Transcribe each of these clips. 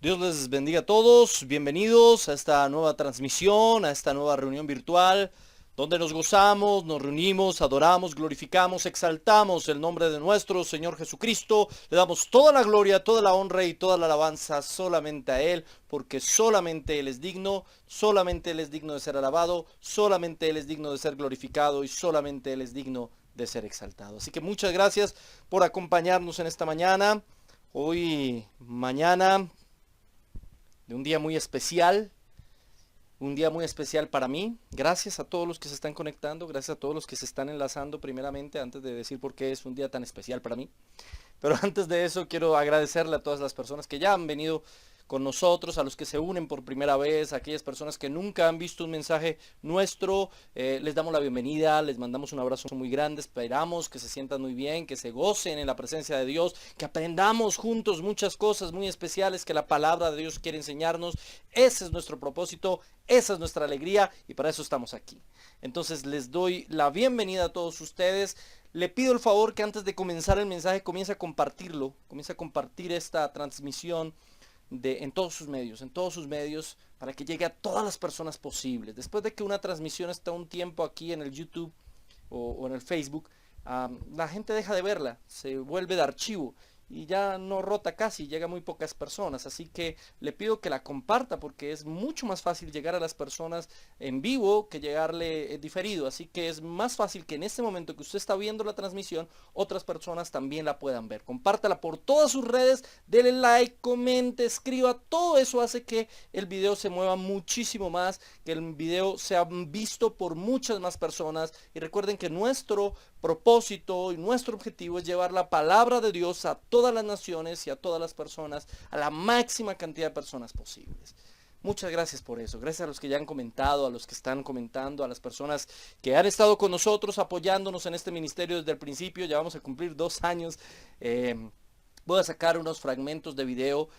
Dios les bendiga a todos, bienvenidos a esta nueva transmisión, a esta nueva reunión virtual, donde nos gozamos, nos reunimos, adoramos, glorificamos, exaltamos el nombre de nuestro Señor Jesucristo, le damos toda la gloria, toda la honra y toda la alabanza solamente a Él, porque solamente Él es digno, solamente Él es digno de ser alabado, solamente Él es digno de ser glorificado y solamente Él es digno de ser exaltado. Así que muchas gracias por acompañarnos en esta mañana, hoy, mañana de un día muy especial para mí. Gracias a todos los que se están conectando, gracias a todos los que se están enlazando primeramente, antes de decir por qué es un día tan especial para mí. Pero antes de eso quiero agradecerle a todas las personas que ya han venido con nosotros, a los que se unen por primera vez, a aquellas personas que nunca han visto un mensaje nuestro, les damos la bienvenida, les mandamos un abrazo muy grande, esperamos que se sientan muy bien, que se gocen en la presencia de Dios, que aprendamos juntos muchas cosas muy especiales que la palabra de Dios quiere enseñarnos. Ese es nuestro propósito, esa es nuestra alegría y para eso estamos aquí. Entonces les doy la bienvenida a todos ustedes. Le pido el favor que antes de comenzar el mensaje comience a compartirlo, comience a compartir esta transmisión en todos sus medios, para que llegue a todas las personas posibles. Después de que una transmisión está un tiempo aquí en el YouTube o en el Facebook, la gente deja de verla, se vuelve de archivo y ya no rota casi, llega a muy pocas personas, así que le pido que la comparta porque es mucho más fácil llegar a las personas en vivo que llegarle diferido, así que es más fácil que en este momento que usted está viendo la transmisión, otras personas también la puedan ver. Compártala por todas sus redes, dele like, comente, escriba, todo eso hace que el video se mueva muchísimo más, que el video sea visto por muchas más personas. Y recuerden que nuestro propósito y nuestro objetivo es llevar la palabra de Dios a todas las naciones y a todas las personas, a la máxima cantidad de personas posibles. Muchas gracias por eso. Gracias a los que ya han comentado, a los que están comentando, a las personas que han estado con nosotros apoyándonos en este ministerio desde el principio. Ya vamos a cumplir 2 años. Voy a sacar unos fragmentos de video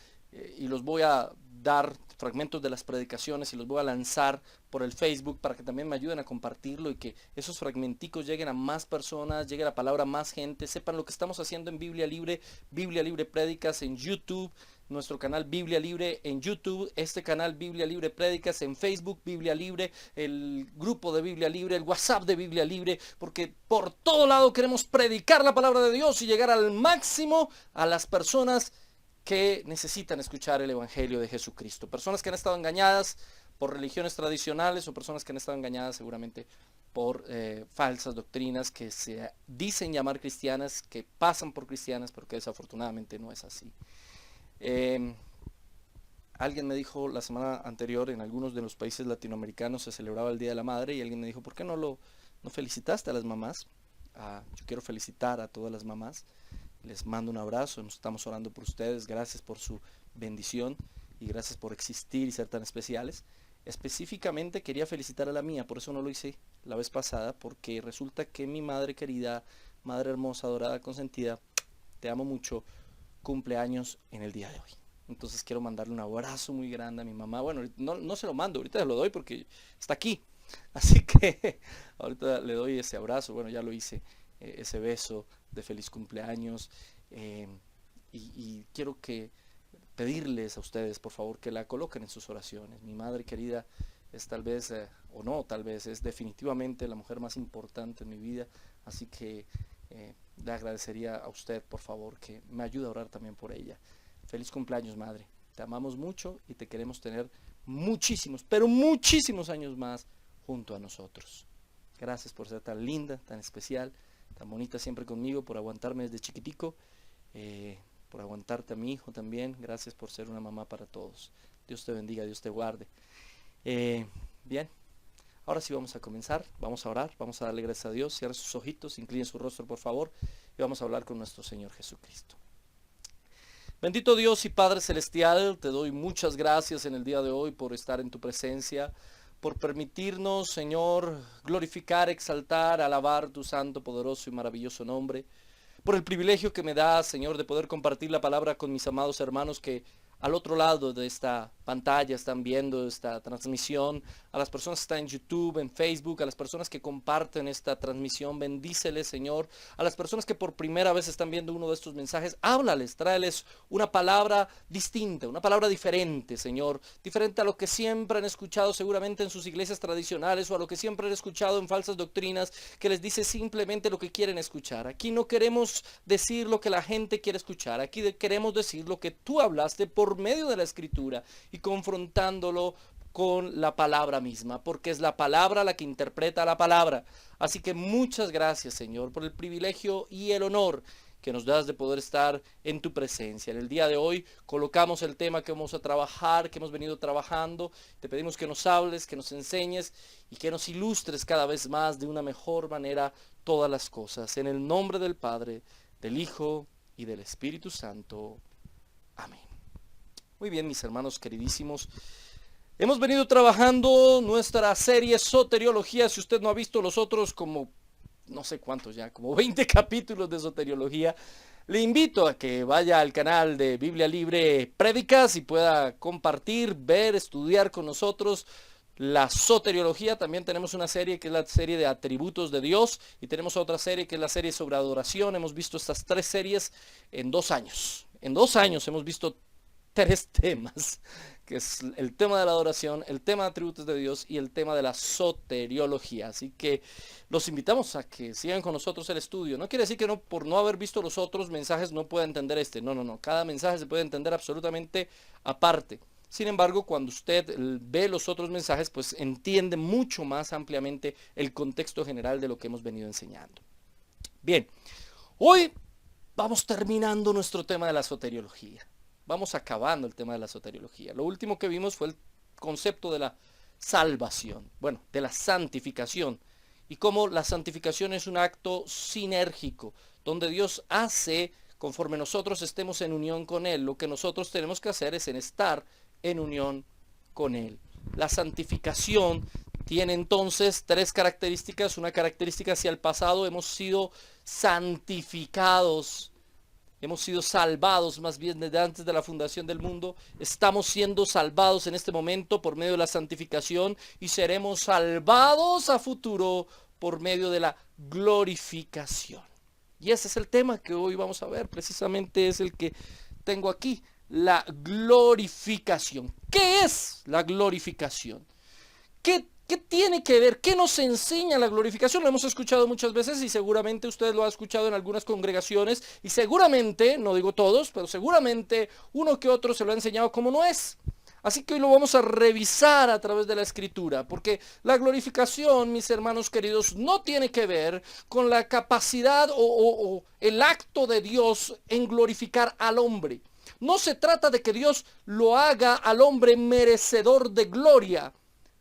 y los voy a dar, fragmentos de las predicaciones, y los voy a lanzar por el Facebook para que también me ayuden a compartirlo y que esos fragmenticos lleguen a más personas, llegue la palabra a más gente, sepan lo que estamos haciendo en Biblia Libre Prédicas en YouTube, nuestro canal Biblia Libre en YouTube, este canal Biblia Libre Prédicas en Facebook, Biblia Libre, el grupo de Biblia Libre, el WhatsApp de Biblia Libre, porque por todo lado queremos predicar la palabra de Dios y llegar al máximo a las personas que necesitan escuchar el Evangelio de Jesucristo. Personas que han estado engañadas por religiones tradicionales o personas que han estado engañadas seguramente por falsas doctrinas que se dicen llamar cristianas, que pasan por cristianas, pero que desafortunadamente no es así. Alguien me dijo la semana anterior, en algunos de los países latinoamericanos se celebraba el Día de la Madre, y alguien me dijo, ¿por qué no felicitaste a las mamás? Yo quiero felicitar a todas las mamás. Les mando un abrazo, nos estamos orando por ustedes, gracias por su bendición y gracias por existir y ser tan especiales. Específicamente quería felicitar a la mía, por eso no lo hice la vez pasada, porque resulta que mi madre querida, madre hermosa, adorada, consentida, te amo mucho, cumple años en el día de hoy. Entonces quiero mandarle un abrazo muy grande a mi mamá. Bueno, no se lo mando, ahorita se lo doy porque está aquí. Así que ahorita le doy ese abrazo, bueno, ya lo hice, ese beso de feliz cumpleaños. eh, y quiero pedirles a ustedes, por favor, que la coloquen en sus oraciones. Mi madre querida es tal vez, o no, tal vez es definitivamente la mujer más importante en mi vida, así que le agradecería a usted, por favor, que me ayude a orar también por ella. Feliz cumpleaños, madre. Te amamos mucho y te queremos tener muchísimos, pero muchísimos años más junto a nosotros. Gracias por ser tan linda, tan especial, tan bonita siempre conmigo, por aguantarme desde chiquitico, por aguantarte a mi hijo también. Gracias por ser una mamá para todos. Dios te bendiga, Dios te guarde. Bien, ahora sí vamos a comenzar, vamos a orar, vamos a darle gracias a Dios. Cierre sus ojitos, incline su rostro por favor y vamos a hablar con nuestro Señor Jesucristo. Bendito Dios y Padre Celestial, te doy muchas gracias en el día de hoy por estar en tu presencia, por permitirnos, Señor, glorificar, exaltar, alabar tu santo, poderoso y maravilloso nombre, por el privilegio que me das, Señor, de poder compartir la palabra con mis amados hermanos que al otro lado de esta pantalla están viendo esta transmisión, a las personas que están en YouTube, en Facebook, a las personas que comparten esta transmisión, bendíceles, Señor. A las personas que por primera vez están viendo uno de estos mensajes, háblales, tráeles una palabra distinta, una palabra diferente, Señor, diferente a lo que siempre han escuchado seguramente en sus iglesias tradicionales o a lo que siempre han escuchado en falsas doctrinas, que les dice simplemente lo que quieren escuchar. Aquí no queremos decir lo que la gente quiere escuchar, aquí queremos decir lo que tú hablaste por medio de la Escritura y confrontándolo con la palabra misma, porque es la palabra la que interpreta la palabra. Así que muchas gracias, Señor, por el privilegio y el honor que nos das de poder estar en tu presencia. En el día de hoy colocamos el tema que vamos a trabajar, que hemos venido trabajando. Te pedimos que nos hables, que nos enseñes y que nos ilustres cada vez más de una mejor manera todas las cosas. En el nombre del Padre, del Hijo y del Espíritu Santo. Amén. Muy bien, mis hermanos queridísimos. Hemos venido trabajando nuestra serie Soteriología. Si usted no ha visto los otros como, no sé cuántos ya, como 20 capítulos de Soteriología, le invito a que vaya al canal de Biblia Libre Prédicas y pueda compartir, ver, estudiar con nosotros la soteriología. También tenemos una serie que es la serie de atributos de Dios y tenemos otra serie que es la serie sobre adoración. Hemos visto estas 3 series en 2 años. En 2 años hemos visto 3 temas, que es el tema de la adoración, el tema de atributos de Dios y el tema de la soteriología. Así que los invitamos a que sigan con nosotros el estudio. No quiere decir que no, por no haber visto los otros mensajes no pueda entender este. No, no, no. Cada mensaje se puede entender absolutamente aparte. Sin embargo, cuando usted ve los otros mensajes, pues entiende mucho más ampliamente el contexto general de lo que hemos venido enseñando. Bien, hoy vamos terminando nuestro tema de la soteriología. Vamos acabando el tema de la soteriología. Lo último que vimos fue el concepto de la salvación, bueno, de la santificación, y cómo la santificación es un acto sinérgico, donde Dios hace conforme nosotros estemos en unión con Él. Lo que nosotros tenemos que hacer es en estar en unión con Él. La santificación tiene entonces 3 características. Una característica hacia el pasado: hemos sido santificados. Hemos sido salvados más bien desde antes de la fundación del mundo. Estamos siendo salvados en este momento por medio de la santificación y seremos salvados a futuro por medio de la glorificación. Y ese es el tema que hoy vamos a ver. Precisamente es el que tengo aquí. La glorificación. ¿Qué es la glorificación? ¿Qué tiene que ver? ¿Qué nos enseña la glorificación? Lo hemos escuchado muchas veces y seguramente usted lo ha escuchado en algunas congregaciones y seguramente, no digo todos, pero seguramente uno que otro se lo ha enseñado como no es. Así que hoy lo vamos a revisar a través de la Escritura, porque la glorificación, mis hermanos queridos, no tiene que ver con la capacidad o el acto de Dios en glorificar al hombre. No se trata de que Dios lo haga al hombre merecedor de gloria,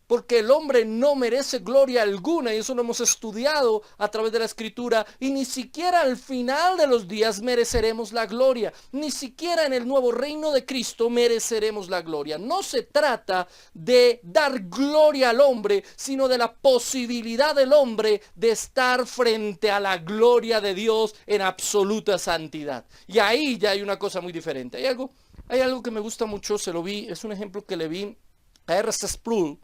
porque el hombre no merece gloria alguna, y eso lo hemos estudiado a través de la Escritura, y ni siquiera al final de los días mereceremos la gloria, ni siquiera en el nuevo reino de Cristo mereceremos la gloria. No se trata de dar gloria al hombre, sino de la posibilidad del hombre de estar frente a la gloria de Dios en absoluta santidad. Y ahí ya hay una cosa muy diferente. Hay algo que me gusta mucho, se lo vi, es un ejemplo que le vi a R.C. Sproul,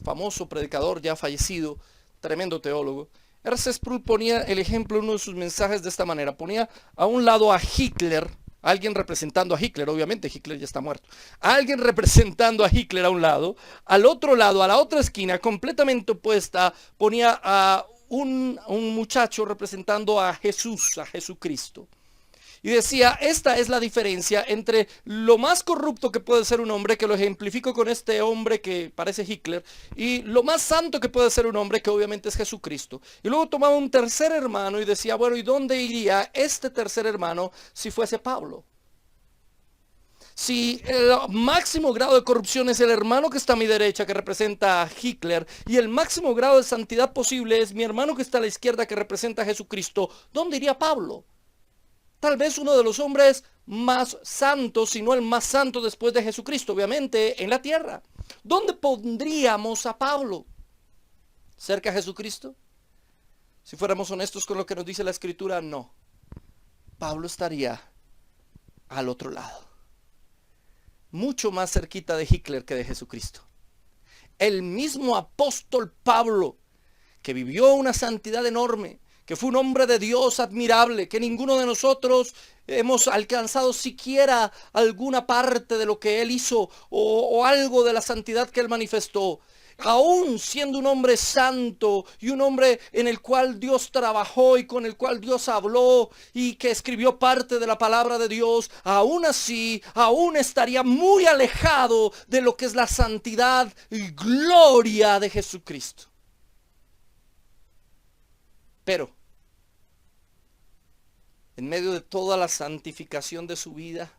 famoso predicador ya fallecido, tremendo teólogo. R.C. Sproul ponía el ejemplo en uno de sus mensajes de esta manera: ponía a un lado a Hitler, alguien representando a Hitler, obviamente Hitler ya está muerto, alguien representando a Hitler a un lado, al otro lado, a la otra esquina, completamente opuesta, ponía a un muchacho representando a Jesús, a Jesucristo. Y decía, esta es la diferencia entre lo más corrupto que puede ser un hombre, que lo ejemplifico con este hombre que parece Hitler, y lo más santo que puede ser un hombre, que obviamente es Jesucristo. Y luego tomaba un tercer hermano y decía, bueno, ¿y dónde iría este tercer hermano si fuese Pablo? Si el máximo grado de corrupción es el hermano que está a mi derecha, que representa a Hitler, y el máximo grado de santidad posible es mi hermano que está a la izquierda, que representa a Jesucristo, ¿dónde iría Pablo? Tal vez uno de los hombres más santos, si no el más santo después de Jesucristo, obviamente, en la tierra. ¿Dónde pondríamos a Pablo? ¿Cerca a Jesucristo? Si fuéramos honestos con lo que nos dice la Escritura, no. Pablo estaría al otro lado. mucho más cerquita de Hitler que de Jesucristo. El mismo apóstol Pablo, que vivió una santidad enorme, que fue un hombre de Dios admirable, que ninguno de nosotros hemos alcanzado siquiera alguna parte de lo que él hizo o algo de la santidad que él manifestó. Aún siendo un hombre santo y un hombre en el cual Dios trabajó y con el cual Dios habló y que escribió parte de la palabra de Dios, aún así, aún estaría muy alejado de lo que es la santidad y gloria de Jesucristo. Pero en medio de toda la santificación de su vida,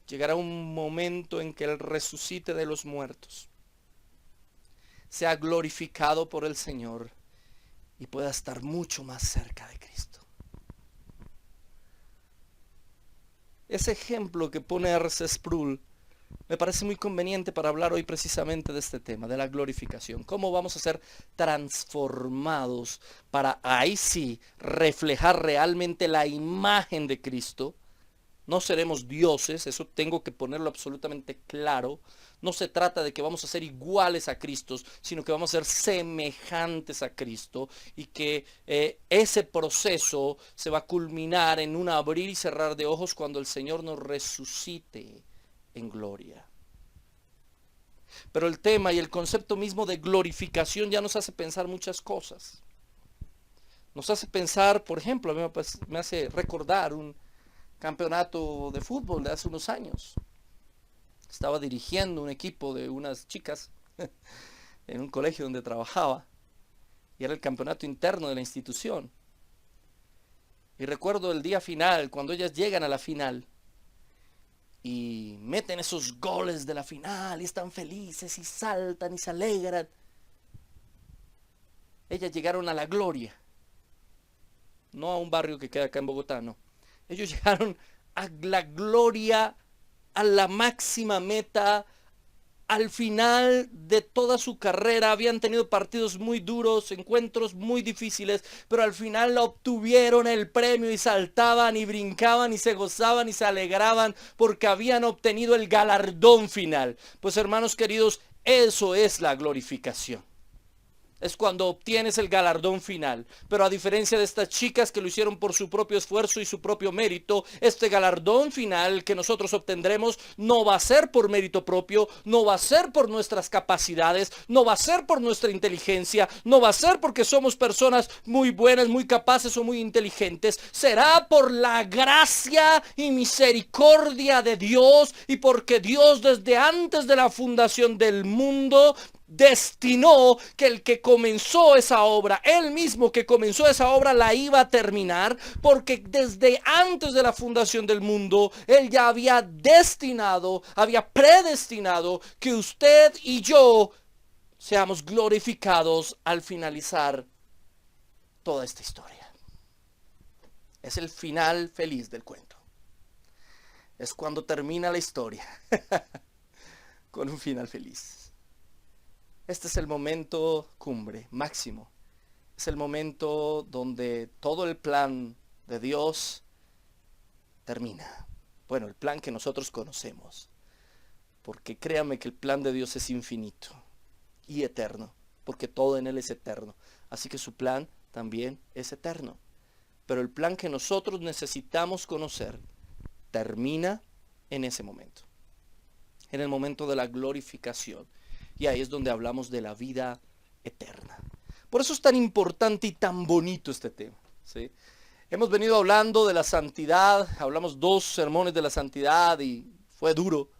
llegará un momento en que Él resucite de los muertos, sea glorificado por el Señor y pueda estar mucho más cerca de Cristo. Ese ejemplo que pone R.C. Sproul me parece muy conveniente para hablar hoy precisamente de este tema, de la glorificación. Cómo vamos a ser transformados para ahí sí reflejar realmente la imagen de Cristo. No seremos dioses, eso tengo que ponerlo absolutamente claro. No se trata de que vamos a ser iguales a Cristo, sino que vamos a ser semejantes a Cristo y que ese proceso se va a culminar en un abrir y cerrar de ojos cuando el Señor nos resucite en gloria. Pero el tema y el concepto mismo de glorificación ya nos hace pensar muchas cosas. Nos hace pensar, por ejemplo, a mí me hace recordar un campeonato de fútbol de hace unos años. Estaba dirigiendo un equipo de unas chicas en un colegio donde trabajaba y era el campeonato interno de la institución. Y recuerdo el día final, cuando ellas llegan a la final y meten esos goles de la final y están felices y saltan y se alegran. Ellas llegaron a la gloria, no a un barrio que queda acá en Bogotá, no. Ellos llegaron a la gloria, a la máxima meta, al final de toda su carrera. Habían tenido partidos muy duros, encuentros muy difíciles, pero al final obtuvieron el premio y saltaban y brincaban y se gozaban y se alegraban porque habían obtenido el galardón final. Pues hermanos queridos, eso es la glorificación. Es cuando obtienes el galardón final. Pero a diferencia de estas chicas que lo hicieron por su propio esfuerzo y su propio mérito, este galardón final que nosotros obtendremos no va a ser por mérito propio, no va a ser por nuestras capacidades, no va a ser por nuestra inteligencia, no va a ser porque somos personas muy buenas, muy capaces o muy inteligentes. Será por la gracia y misericordia de Dios y porque Dios desde antes de la fundación del mundo destinó que el que comenzó esa obra, él mismo que comenzó esa obra, la iba a terminar, porque desde antes de la fundación del mundo, él ya había destinado, había predestinado que usted y yo seamos glorificados al finalizar toda esta historia. Es el final feliz del cuento. Es cuando termina la historia con un final feliz. Este es el momento cumbre, máximo. Es el momento donde todo el plan de Dios termina. Bueno, el plan que nosotros conocemos. Porque créame que el plan de Dios es infinito y eterno. Porque todo en Él es eterno. Así que su plan también es eterno. Pero el plan que nosotros necesitamos conocer termina en ese momento. En el momento de la glorificación. Y ahí es donde hablamos de la vida eterna. Por eso es tan importante y tan bonito este tema, ¿sí? Hemos venido hablando de la santidad, hablamos 2 sermones de la santidad y fue duro.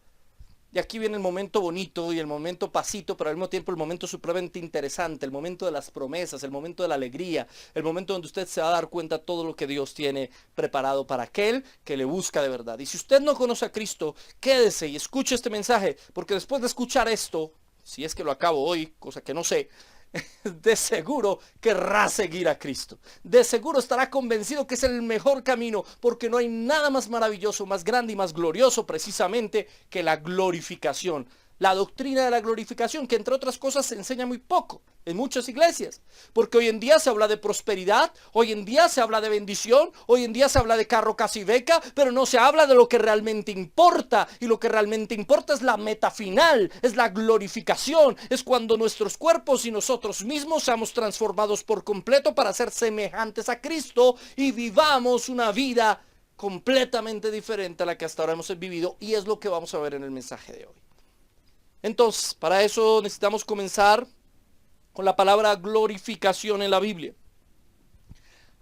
Y aquí viene el momento bonito y el momento pasito, pero al mismo tiempo el momento supremamente interesante, el momento de las promesas, el momento de la alegría, el momento donde usted se va a dar cuenta de todo lo que Dios tiene preparado para aquel que le busca de verdad. Y si usted no conoce a Cristo, quédese y escuche este mensaje, porque después de escuchar esto, si es que lo acabo hoy, cosa que no sé, de seguro querrá seguir a Cristo. De seguro estará convencido que es el mejor camino, porque no hay nada más maravilloso, más grande y más glorioso precisamente que la glorificación. La doctrina de la glorificación, que entre otras cosas se enseña muy poco. en muchas iglesias, porque hoy en día se habla de prosperidad, hoy en día se habla de bendición, hoy en día se habla de carro, casa y beca, pero no se habla de lo que realmente importa, y lo que realmente importa es la meta final, es la glorificación, es cuando nuestros cuerpos y nosotros mismos seamos transformados por completo para ser semejantes a Cristo y vivamos una vida completamente diferente a la que hasta ahora hemos vivido, y es lo que vamos a ver en el mensaje de hoy. Entonces, para eso necesitamos comenzar con la palabra glorificación en la Biblia.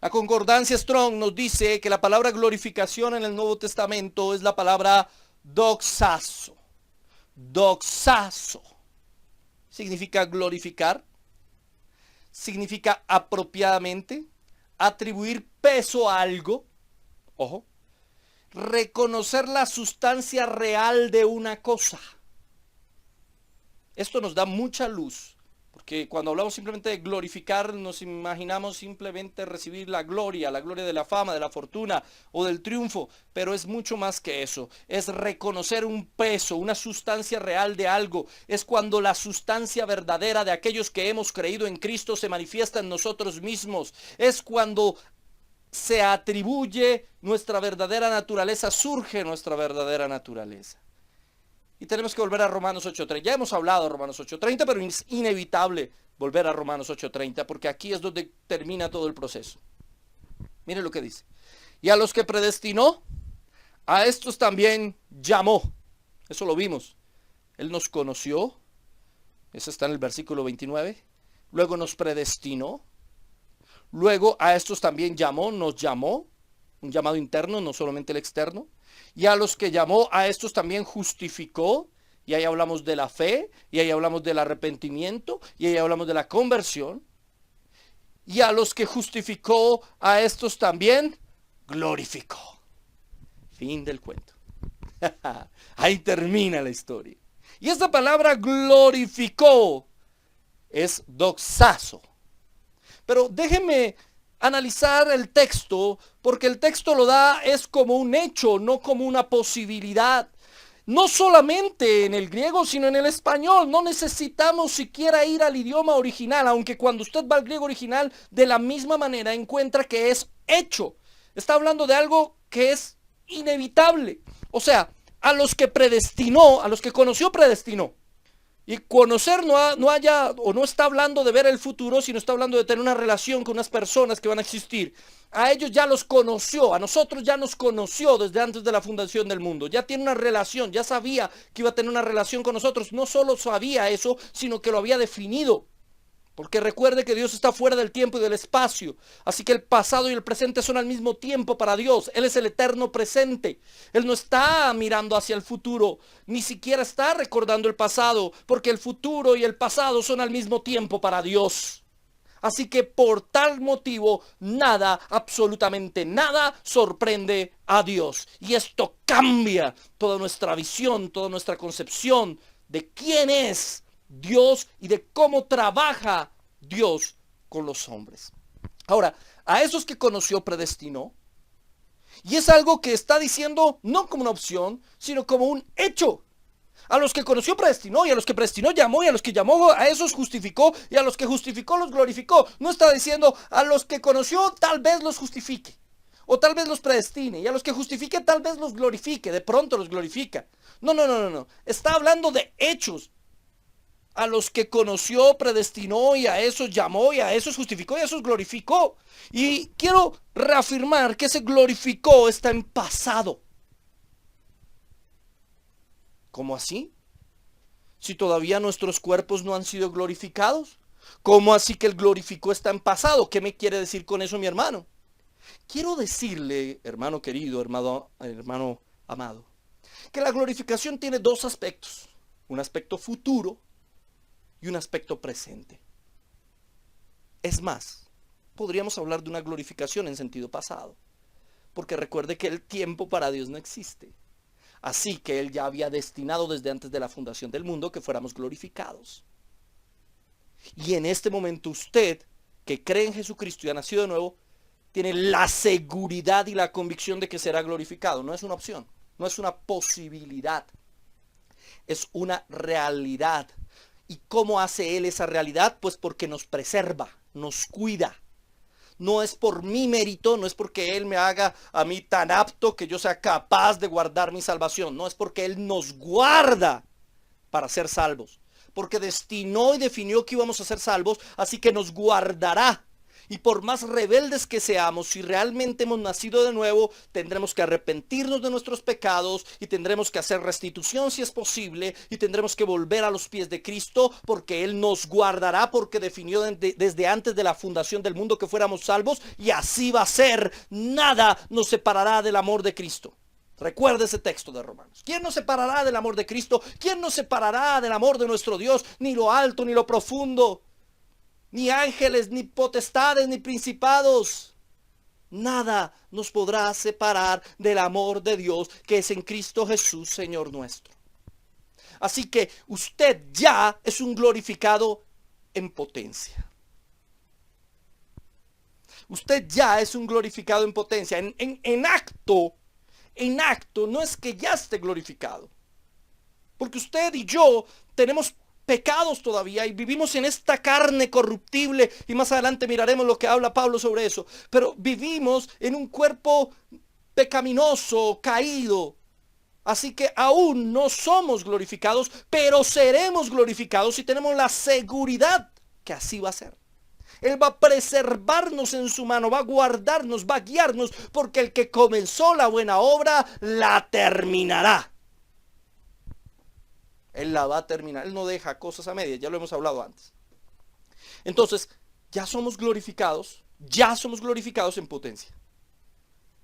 La concordancia Strong nos dice que la palabra glorificación en el Nuevo Testamento es la palabra doxazo. Doxazo. Significa glorificar, significa apropiadamente, atribuir peso a algo, ojo, reconocer la sustancia real de una cosa. Esto nos da mucha luz, porque cuando hablamos simplemente de glorificar, nos imaginamos simplemente recibir la gloria de la fama, de la fortuna o del triunfo, pero es mucho más que eso. Es reconocer un peso, una sustancia real de algo. Es cuando la sustancia verdadera de aquellos que hemos creído en Cristo se manifiesta en nosotros mismos. Es cuando se atribuye nuestra verdadera naturaleza, surge nuestra verdadera naturaleza. Y tenemos que volver a Romanos 8:30. Ya hemos hablado de Romanos 8:30, pero es inevitable volver a Romanos 8:30, porque aquí es donde termina todo el proceso. Mire lo que dice. Y a los que predestinó, a estos también llamó. Eso lo vimos. Él nos conoció. Eso está en el versículo 29. Luego nos predestinó. Luego a estos también llamó, nos llamó. Un llamado interno, no solamente el externo. Y a los que llamó, a estos también justificó. Y ahí hablamos de la fe, y ahí hablamos del arrepentimiento, y ahí hablamos de la conversión. Y a los que justificó, a estos también glorificó. Fin del cuento. Ahí termina la historia. Y esta palabra glorificó es doxazo. Pero déjenme analizar el texto, porque el texto lo da es como un hecho, no como una posibilidad. No solamente en el griego, sino en el español. No necesitamos siquiera ir al idioma original, aunque cuando usted va al griego original, de la misma manera encuentra que es hecho. Está hablando de algo que es inevitable. O sea, a los que predestinó, a los que conoció, predestinó. Y conocer no está hablando de ver el futuro, sino está hablando de tener una relación con unas personas que van a existir. A ellos ya los conoció, a nosotros ya nos conoció desde antes de la fundación del mundo. Ya tiene una relación, ya sabía que iba a tener una relación con nosotros. No solo sabía eso, sino que lo había definido. Porque recuerde que Dios está fuera del tiempo y del espacio. Así que el pasado y el presente son al mismo tiempo para Dios. Él es el eterno presente. Él no está mirando hacia el futuro, ni siquiera está recordando el pasado, porque el futuro y el pasado son al mismo tiempo para Dios. Así que por tal motivo, nada, absolutamente nada, sorprende a Dios. Y esto cambia toda nuestra visión, toda nuestra concepción de quién es Dios y de cómo trabaja Dios con los hombres. Ahora, a esos que conoció predestinó, y es algo que está diciendo no como una opción, sino como un hecho. A los que conoció predestinó, y a los que predestinó llamó, y a los que llamó a esos justificó, y a los que justificó los glorificó. No está diciendo a los que conoció tal vez los justifique, o tal vez los predestine, y a los que justifique tal vez los glorifique, de pronto los glorifica. No. Está hablando de hechos. A los que conoció, predestinó, y a esos llamó, y a esos justificó, y a esos glorificó. Y quiero reafirmar que ese glorificó está en pasado. ¿Cómo así? Si todavía nuestros cuerpos no han sido glorificados. ¿Cómo así que el glorificó está en pasado? ¿Qué me quiere decir con eso, mi hermano? Quiero decirle, hermano querido, hermano amado, que la glorificación tiene dos aspectos. Un aspecto futuro y un aspecto presente. Es más, podríamos hablar de una glorificación en sentido pasado, porque recuerde que el tiempo para Dios no existe. Así que Él ya había destinado desde antes de la fundación del mundo que fuéramos glorificados. Y en este momento usted, que cree en Jesucristo y ha nacido de nuevo, tiene la seguridad y la convicción de que será glorificado. No es una opción, no es una posibilidad, es una realidad. ¿Y cómo hace Él esa realidad? Pues porque nos preserva, nos cuida. No es por mi mérito, no es porque Él me haga a mí tan apto que yo sea capaz de guardar mi salvación. No, es porque Él nos guarda para ser salvos. Porque destinó y definió que íbamos a ser salvos, así que nos guardará. Y por más rebeldes que seamos, si realmente hemos nacido de nuevo, tendremos que arrepentirnos de nuestros pecados y tendremos que hacer restitución si es posible y tendremos que volver a los pies de Cristo, porque Él nos guardará, porque definió desde antes de la fundación del mundo que fuéramos salvos, y así va a ser. Nada nos separará del amor de Cristo. Recuerde ese texto de Romanos. ¿Quién nos separará del amor de Cristo? ¿Quién nos separará del amor de nuestro Dios? Ni lo alto ni lo profundo, ni ángeles, ni potestades, ni principados. Nada nos podrá separar del amor de Dios que es en Cristo Jesús, Señor nuestro. Así que usted ya es un glorificado en potencia. Usted ya es un glorificado en potencia. En acto, no es que ya esté glorificado. Porque usted y yo tenemos pecados todavía y vivimos en esta carne corruptible, y más adelante miraremos lo que habla Pablo sobre eso. Pero vivimos en un cuerpo pecaminoso, caído. Así que aún no somos glorificados, pero seremos glorificados y tenemos la seguridad que así va a ser. Él va a preservarnos en su mano, va a guardarnos, va a guiarnos, porque el que comenzó la buena obra la terminará. Él la va a terminar. Él no deja cosas a medias, ya lo hemos hablado antes. Entonces, ya somos glorificados en potencia.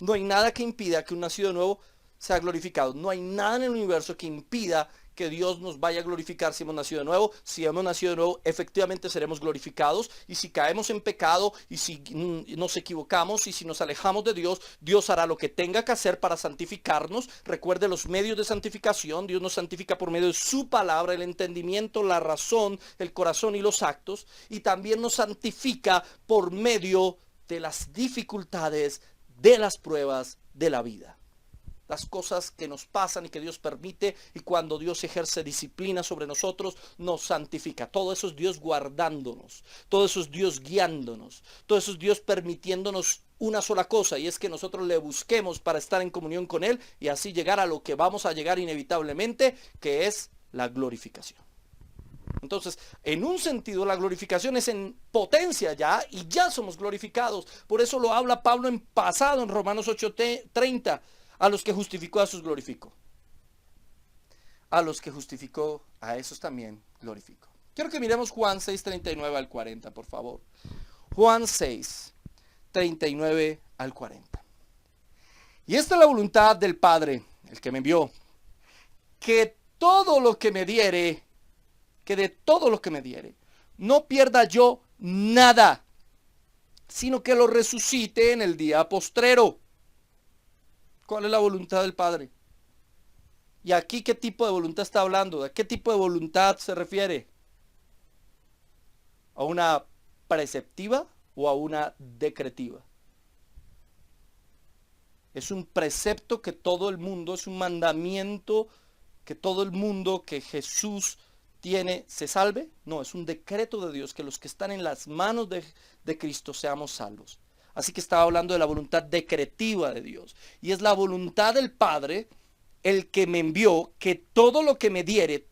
No hay nada que impida que un nacido de nuevo sea glorificado. No hay nada en el universo que impida que Dios nos vaya a glorificar si hemos nacido de nuevo. Si hemos nacido de nuevo, efectivamente seremos glorificados. Y si caemos en pecado, y si nos equivocamos, y si nos alejamos de Dios, Dios hará lo que tenga que hacer para santificarnos. Recuerde los medios de santificación. Dios nos santifica por medio de su palabra, el entendimiento, la razón, el corazón y los actos. Y también nos santifica por medio de las dificultades, de las pruebas de la vida. Las cosas que nos pasan y que Dios permite, y cuando Dios ejerce disciplina sobre nosotros, nos santifica. Todo eso es Dios guardándonos, todo eso es Dios guiándonos, todo eso es Dios permitiéndonos una sola cosa, y es que nosotros le busquemos para estar en comunión con Él y así llegar a lo que vamos a llegar inevitablemente, que es la glorificación. Entonces, en un sentido, la glorificación es en potencia ya, y ya somos glorificados. Por eso lo habla Pablo en pasado en Romanos 8:30. A los que justificó, a sus glorificó. A los que justificó, a esos también glorificó. Quiero que miremos Juan 6:39 al 40, por favor. Juan 6:39 al 40. Y esta es la voluntad del Padre, el que me envió, que todo lo que me diere, que de todo lo que me diere, no pierda yo nada, sino que lo resucite en el día postrero. ¿Cuál es la voluntad del Padre? ¿Y aquí qué tipo de voluntad está hablando? ¿A qué tipo de voluntad se refiere? ¿A una preceptiva o a una decretiva? Es un precepto que todo el mundo, es un mandamiento que todo el mundo que Jesús tiene se salve. No, es un decreto de Dios que los que están en las manos de Cristo seamos salvos. Así que estaba hablando de la voluntad decretiva de Dios. Y es la voluntad del Padre, el que me envió, que todo lo que me diere,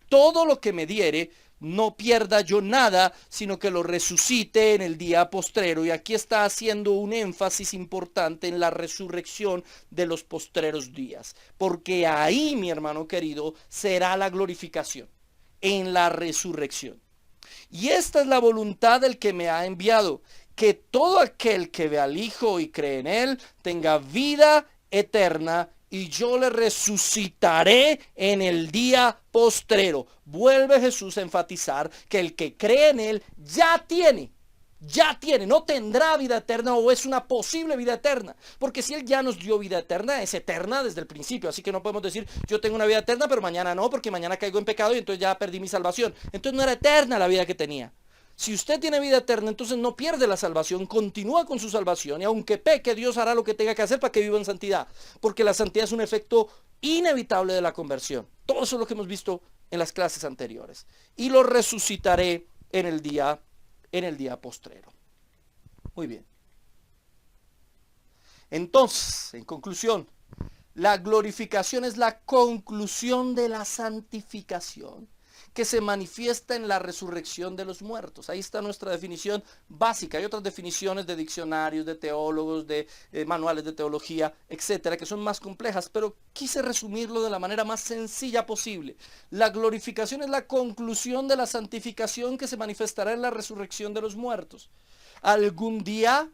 no pierda yo nada, sino que lo resucite en el día postrero. Y aquí está haciendo un énfasis importante en la resurrección de los postreros días. Porque ahí, mi hermano querido, será la glorificación, en la resurrección. Y esta es la voluntad del que me ha enviado, que todo aquel que ve al Hijo y cree en Él tenga vida eterna, y yo le resucitaré en el día postrero. Vuelve Jesús a enfatizar que el que cree en Él ya tiene, no tendrá vida eterna, o es una posible vida eterna. Porque si Él ya nos dio vida eterna, es eterna desde el principio. Así que no podemos decir, yo tengo una vida eterna, pero mañana no, porque mañana caigo en pecado y entonces ya perdí mi salvación. Entonces no era eterna la vida que tenía. Si usted tiene vida eterna, entonces no pierde la salvación, continúa con su salvación, y aunque peque, Dios hará lo que tenga que hacer para que viva en santidad, porque la santidad es un efecto inevitable de la conversión. Todo eso es lo que hemos visto en las clases anteriores. Y lo resucitaré en el día postrero. Muy bien. Entonces, en conclusión, la glorificación es la conclusión de la santificación que se manifiesta en la resurrección de los muertos. Ahí está nuestra definición básica. Hay otras definiciones de diccionarios, de teólogos, de manuales de teología, etcétera, que son más complejas, pero quise resumirlo de la manera más sencilla posible. La glorificación es la conclusión de la santificación que se manifestará en la resurrección de los muertos. Algún día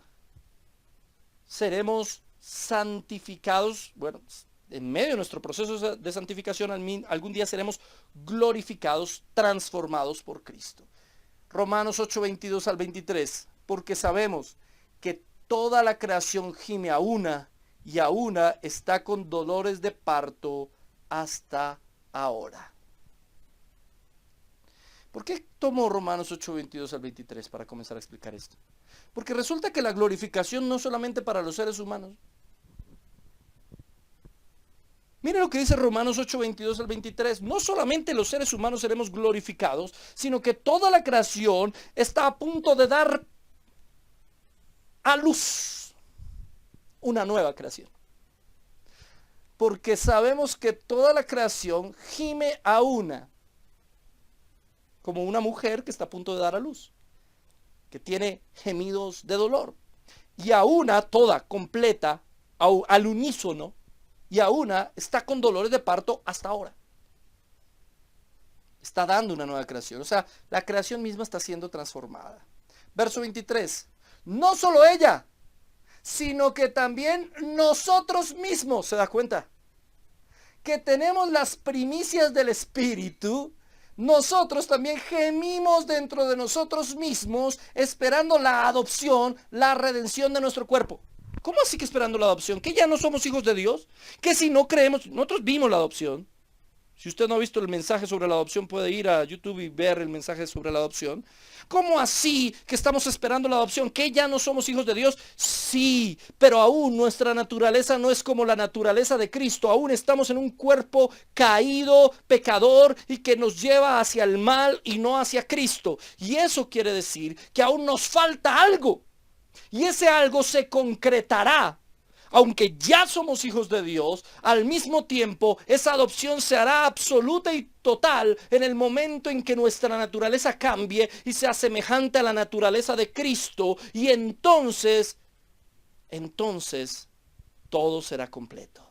seremos santificados, bueno, en medio de nuestro proceso de santificación, algún día seremos glorificados, transformados por Cristo. Romanos 8, 22 al 23, porque sabemos que toda la creación gime a una y a una está con dolores de parto hasta ahora. ¿Por qué tomo Romanos 8, 22 al 23 para comenzar a explicar esto? Porque resulta que la glorificación no es solamente para los seres humanos. Mire lo que dice Romanos 8, 22 al 23. No solamente los seres humanos seremos glorificados, sino que toda la creación está a punto de dar a luz una nueva creación. Porque sabemos que toda la creación gime a una, como una mujer que está a punto de dar a luz, que tiene gemidos de dolor. Y a una toda, completa, al unísono, y a una está con dolores de parto hasta ahora. Está dando una nueva creación. O sea, la creación misma está siendo transformada. Verso 23. No solo ella, sino que también nosotros mismos, ¿se da cuenta? Que tenemos las primicias del Espíritu. Nosotros también gemimos dentro de nosotros mismos, esperando la adopción, la redención de nuestro cuerpo. ¿Cómo así que esperando la adopción? ¿Que ya no somos hijos de Dios? ¿Que si no creemos? Nosotros vimos la adopción. Si usted no ha visto el mensaje sobre la adopción, puede ir a YouTube y ver el mensaje sobre la adopción. ¿Cómo así que estamos esperando la adopción? ¿Que ya no somos hijos de Dios? Sí, pero aún nuestra naturaleza no es como la naturaleza de Cristo. Aún estamos en un cuerpo caído, pecador, y que nos lleva hacia el mal y no hacia Cristo. Y eso quiere decir que aún nos falta algo. Y ese algo se concretará. Aunque ya somos hijos de Dios, al mismo tiempo esa adopción se hará absoluta y total en el momento en que nuestra naturaleza cambie y sea semejante a la naturaleza de Cristo. Y entonces todo será completo.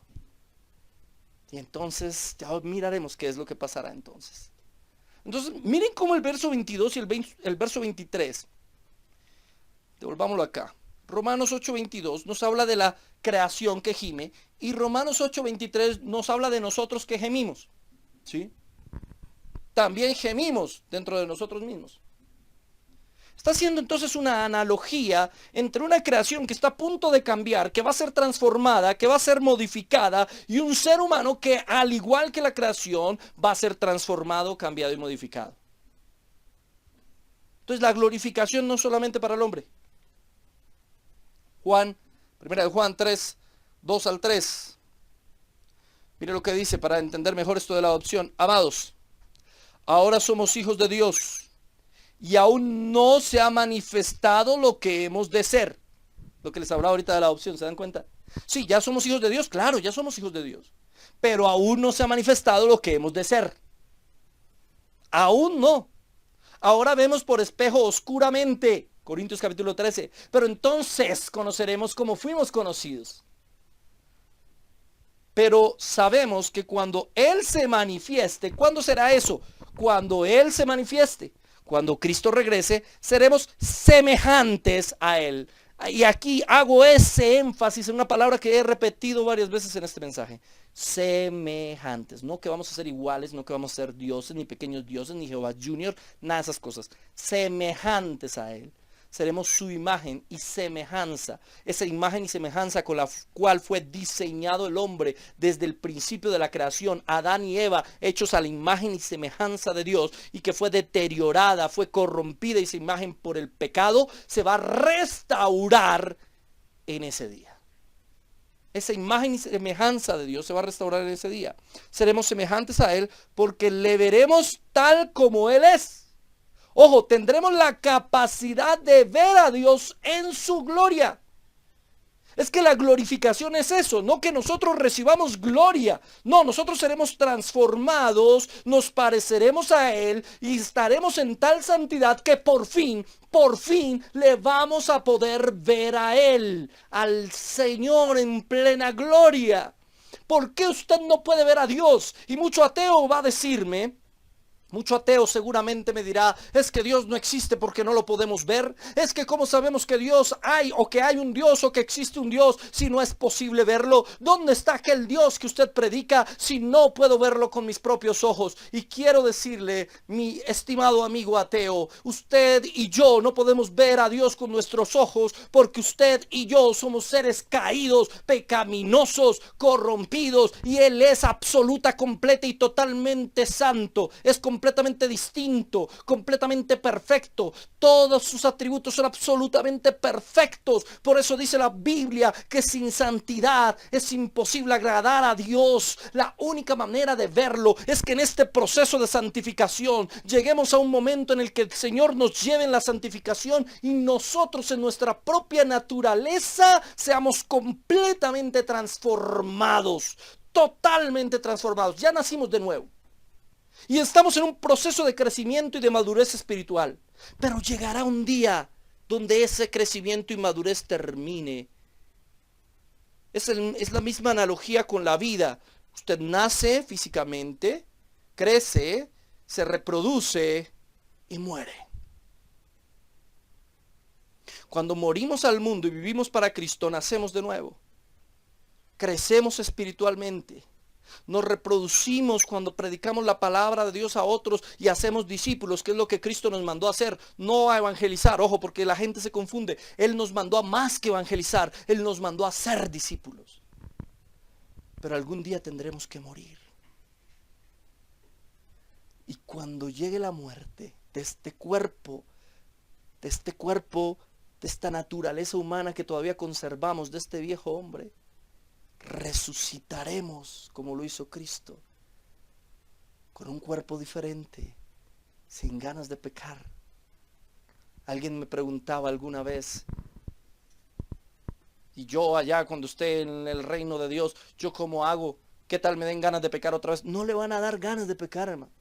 Y entonces ya miraremos qué es lo que pasará entonces. Entonces miren cómo el verso 22 y el verso 23. Devolvámoslo acá. Romanos 8:22 nos habla de la creación que gime y Romanos 8:23 nos habla de nosotros que gemimos. ¿Sí? También gemimos dentro de nosotros mismos. Está haciendo entonces una analogía entre una creación que está a punto de cambiar, que va a ser transformada, que va a ser modificada, y un ser humano que, al igual que la creación, va a ser transformado, cambiado y modificado. Entonces la glorificación no es solamente para el hombre. Primera de Juan 3, 2 al 3. Mire lo que dice para entender mejor esto de la adopción. Amados, ahora somos hijos de Dios y aún no se ha manifestado lo que hemos de ser. Lo que les hablaba ahorita de la adopción, ¿se dan cuenta? Sí, ya somos hijos de Dios, claro, ya somos hijos de Dios. Pero aún no se ha manifestado lo que hemos de ser. Aún no. Ahora vemos por espejo oscuramente. Corintios capítulo 13. Pero entonces conoceremos como fuimos conocidos. Pero sabemos que cuando Él se manifieste, ¿cuándo será eso? Cuando Él se manifieste, cuando Cristo regrese, seremos semejantes a Él. Y aquí hago ese énfasis en una palabra que he repetido varias veces en este mensaje. Semejantes. No que vamos a ser iguales, no que vamos a ser dioses, ni pequeños dioses, ni Jehová Junior, nada de esas cosas. Semejantes a Él. Seremos su imagen y semejanza, esa imagen y semejanza con la cual fue diseñado el hombre desde el principio de la creación, Adán y Eva, hechos a la imagen y semejanza de Dios, y que fue deteriorada, fue corrompida esa imagen por el pecado, se va a restaurar en ese día. esa imagen y semejanza de Dios se va a restaurar en ese día. Seremos semejantes a Él porque le veremos tal como Él es. Ojo, tendremos la capacidad de ver a Dios en su gloria. Es que la glorificación es eso, no que nosotros recibamos gloria. No, nosotros seremos transformados, nos pareceremos a Él y estaremos en tal santidad que por fin le vamos a poder ver a Él, al Señor en plena gloria. ¿Por qué usted no puede ver a Dios? Y mucho ateo va a decirme, mucho ateo seguramente me dirá, es que Dios no existe porque no lo podemos ver. Es que cómo sabemos que Dios hay o que hay un Dios o que existe un Dios si no es posible verlo. ¿Dónde está aquel Dios que usted predica si no puedo verlo con mis propios ojos? Y quiero decirle, mi estimado amigo ateo, usted y yo no podemos ver a Dios con nuestros ojos porque usted y yo somos seres caídos, pecaminosos, corrompidos, y Él es absoluta, completa y totalmente santo. Es completamente distinto, completamente perfecto. Todos sus atributos son absolutamente perfectos. Por eso dice la Biblia que sin santidad es imposible agradar a Dios. La única manera de verlo es que en este proceso de santificación lleguemos a un momento en el que el Señor nos lleve en la santificación y nosotros en nuestra propia naturaleza seamos completamente transformados, totalmente transformados. Ya nacimos de nuevo. Y estamos en un proceso de crecimiento y de madurez espiritual. Pero llegará un día donde ese crecimiento y madurez termine. Es la misma analogía con la vida. Usted nace físicamente, crece, se reproduce y muere. Cuando morimos al mundo y vivimos para Cristo, nacemos de nuevo. Crecemos espiritualmente. Nos reproducimos cuando predicamos la palabra de Dios a otros y hacemos discípulos, que es lo que Cristo nos mandó a hacer, no a evangelizar. Ojo, porque la gente se confunde. Él nos mandó a más que evangelizar, Él nos mandó a ser discípulos. Pero algún día tendremos que morir. Y cuando llegue la muerte de este cuerpo, de esta naturaleza humana que todavía conservamos, de este viejo hombre, resucitaremos como lo hizo Cristo, con un cuerpo diferente, sin ganas de pecar. Alguien me preguntaba alguna vez, y yo allá cuando esté en el reino de Dios, ¿yo cómo hago? ¿Qué tal me den ganas de pecar otra vez? No le van a dar ganas de pecar, hermano.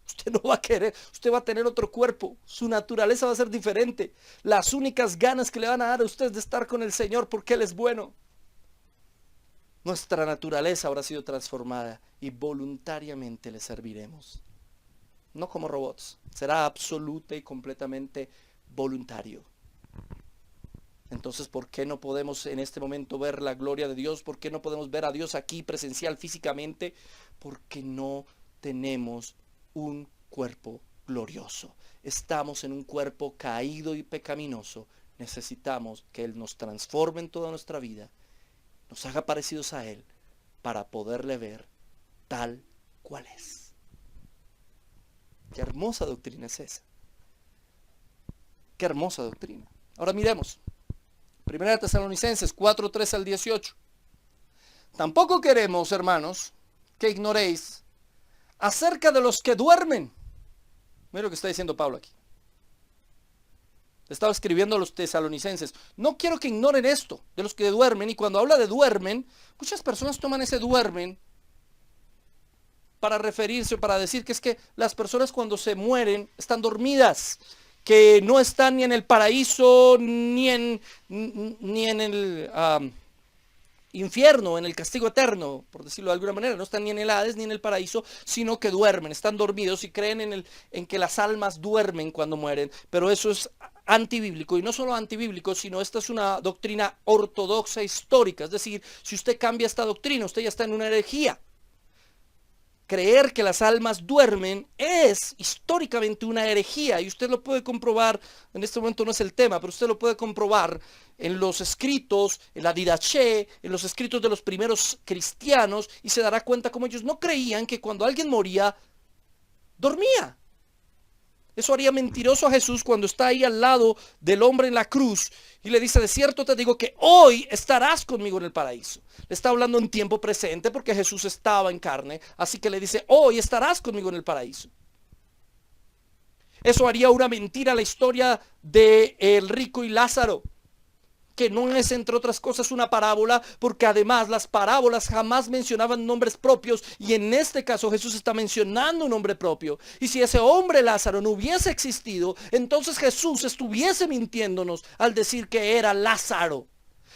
Usted no va a querer, usted va a tener otro cuerpo, su naturaleza va a ser diferente. Las únicas ganas que le van a dar a usted es de estar con el Señor porque Él es bueno. Nuestra naturaleza habrá sido transformada y voluntariamente le serviremos. No como robots, será absoluta y completamente voluntario. Entonces, ¿por qué no podemos en este momento ver la gloria de Dios? ¿Por qué no podemos ver a Dios aquí presencial físicamente? Porque no tenemos un cuerpo glorioso. Estamos en un cuerpo caído y pecaminoso. Necesitamos que Él nos transforme en toda nuestra vida, nos haga parecidos a Él, para poderle ver tal cual es. Qué hermosa doctrina es esa. Qué hermosa doctrina. Ahora miremos. 1 Tesalonicenses 4:13 al 18. Tampoco queremos, hermanos, que ignoréis acerca de los que duermen. Mira lo que está diciendo Pablo aquí. Estaba escribiendo a los tesalonicenses. No quiero que ignoren esto, de los que duermen. Y cuando habla de duermen, muchas personas toman ese duermen para referirse, para decir que es que las personas cuando se mueren están dormidas, que no están ni en el paraíso, ni en el infierno, en el castigo eterno, por decirlo de alguna manera. No están ni en el Hades ni en el paraíso, sino que duermen, están dormidos y creen en que las almas duermen cuando mueren. Pero eso es antibíblico, y no solo antibíblico, sino esta es una doctrina ortodoxa histórica. Es decir, si usted cambia esta doctrina, usted ya está en una herejía. Creer que las almas duermen es históricamente una herejía, y usted lo puede comprobar. En este momento no es el tema, pero usted lo puede comprobar en los escritos, en la Didaché, en los escritos de los primeros cristianos, y se dará cuenta cómo ellos no creían que cuando alguien moría, dormía. Eso haría mentiroso a Jesús cuando está ahí al lado del hombre en la cruz y le dice, de cierto te digo que hoy estarás conmigo en el paraíso. Le está hablando en tiempo presente porque Jesús estaba en carne, así que le dice, hoy estarás conmigo en el paraíso. Eso haría una mentira a la historia de el rico y Lázaro, que no es, entre otras cosas, una parábola, porque además las parábolas jamás mencionaban nombres propios, y en este caso Jesús está mencionando un nombre propio. Y si ese hombre Lázaro no hubiese existido, entonces Jesús estuviese mintiéndonos al decir que era Lázaro.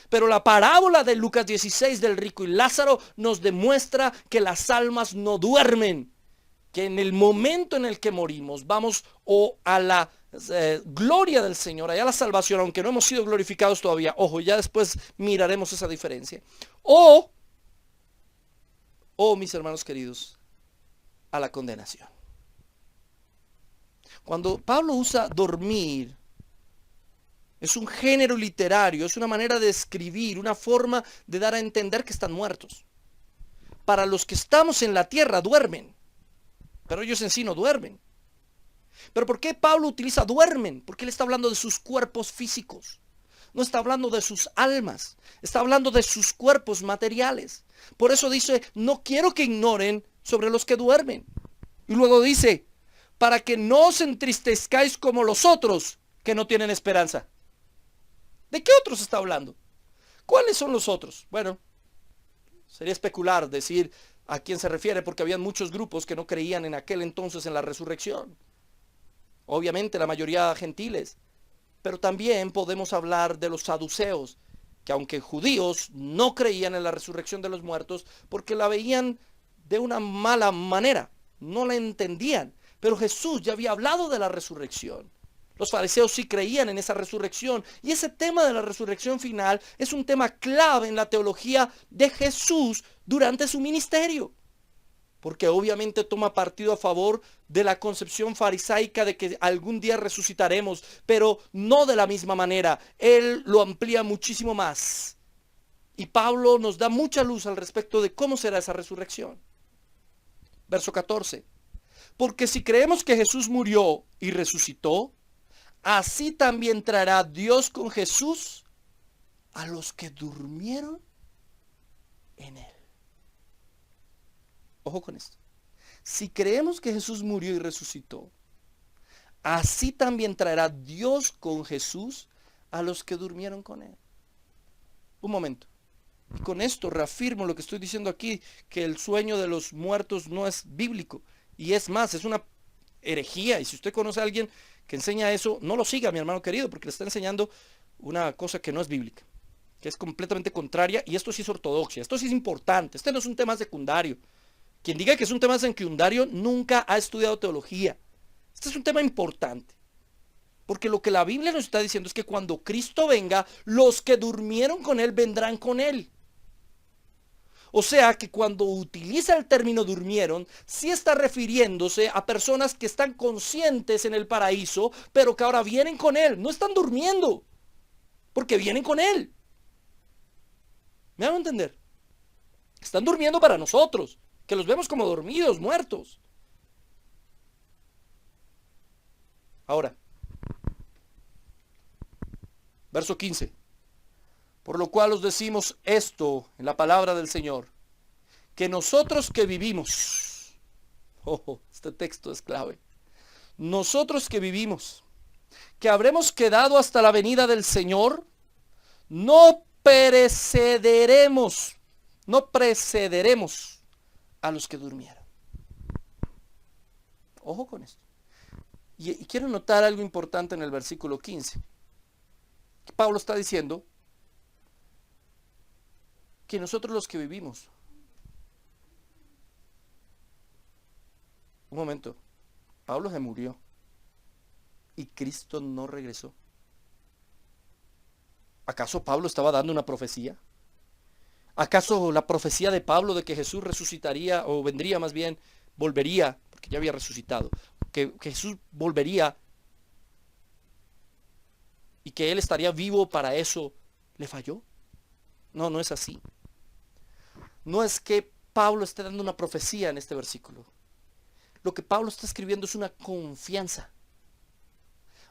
Pero la parábola de Lucas 16 del rico y Lázaro nos demuestra que las almas no duermen, que en el momento en el que morimos vamos o a la gloria del Señor, allá la salvación, aunque no hemos sido glorificados todavía. Ojo, ya después miraremos esa diferencia. O mis hermanos queridos, a la condenación. Cuando Pablo usa dormir, es un género literario, es una manera de escribir, una forma de dar a entender que están muertos. Para los que estamos en la tierra duermen, pero ellos en sí no duermen. Pero ¿por qué Pablo utiliza duermen? Porque él está hablando de sus cuerpos físicos. No está hablando de sus almas. Está hablando de sus cuerpos materiales. Por eso dice, no quiero que ignoren sobre los que duermen. Y luego dice, para que no os entristezcáis como los otros que no tienen esperanza. ¿De qué otros está hablando? ¿Cuáles son los otros? Bueno, sería especular decir a quién se refiere, porque habían muchos grupos que no creían en aquel entonces en la resurrección. Obviamente la mayoría gentiles, pero también podemos hablar de los saduceos, que aunque judíos no creían en la resurrección de los muertos porque la veían de una mala manera, no la entendían, pero Jesús ya había hablado de la resurrección. Los fariseos sí creían en esa resurrección, y ese tema de la resurrección final es un tema clave en la teología de Jesús durante su ministerio, porque obviamente toma partido a favor de la concepción farisaica de que algún día resucitaremos, pero no de la misma manera. Él lo amplía muchísimo más. Y Pablo nos da mucha luz al respecto de cómo será esa resurrección. Verso 14. Porque si creemos que Jesús murió y resucitó, así también traerá Dios con Jesús a los que durmieron en él. Ojo con esto. Si creemos que Jesús murió y resucitó, así también traerá Dios con Jesús a los que durmieron con él. Un momento. Y con esto reafirmo lo que estoy diciendo aquí, que el sueño de los muertos no es bíblico. Y es más, es una herejía. Y si usted conoce a alguien que enseña eso, no lo siga, mi hermano querido, porque le está enseñando una cosa que no es bíblica, que es completamente contraria. Y esto sí es ortodoxia, esto sí es importante. Este no es un tema secundario. Quien diga que es un tema secundario nunca ha estudiado teología. Este es un tema importante. Porque lo que la Biblia nos está diciendo es que cuando Cristo venga, los que durmieron con él vendrán con él. O sea que cuando utiliza el término durmieron, sí está refiriéndose a personas que están conscientes en el paraíso, pero que ahora vienen con él. No están durmiendo, porque vienen con él. ¿Me hago entender? Están durmiendo para nosotros, que los vemos como dormidos, muertos. Ahora, verso 15. Por lo cual os decimos esto en la palabra del Señor, que nosotros que vivimos, este texto es clave, nosotros que vivimos, que habremos quedado hasta la venida del Señor, no precederemos a los que durmieron. Ojo con esto. Y quiero notar algo importante en el versículo 15. Pablo está diciendo que nosotros los que vivimos. Un momento. Pablo se murió y Cristo no regresó. ¿Acaso Pablo estaba dando una profecía? ¿Acaso la profecía de Pablo de que Jesús resucitaría, o vendría más bien, volvería, porque ya había resucitado, que Jesús volvería y que él estaría vivo para eso, le falló? No, no es así. No es que Pablo esté dando una profecía en este versículo. Lo que Pablo está escribiendo es una confianza.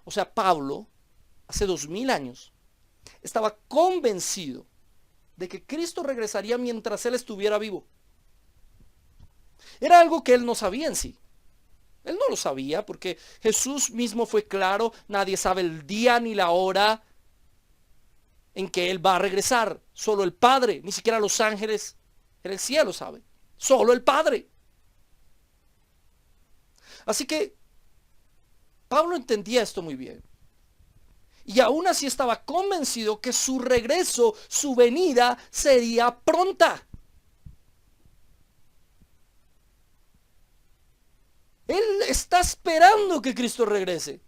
O sea, Pablo, hace 2000 años, estaba convencido de que Cristo regresaría mientras él estuviera vivo. Era algo que él no sabía en sí. Él no lo sabía porque Jesús mismo fue claro, nadie sabe el día ni la hora en que él va a regresar. Solo el Padre, ni siquiera los ángeles en el cielo saben. Solo el Padre. Así que Pablo entendía esto muy bien. Y aún así estaba convencido que su regreso, su venida, sería pronta. Él está esperando que Cristo regrese.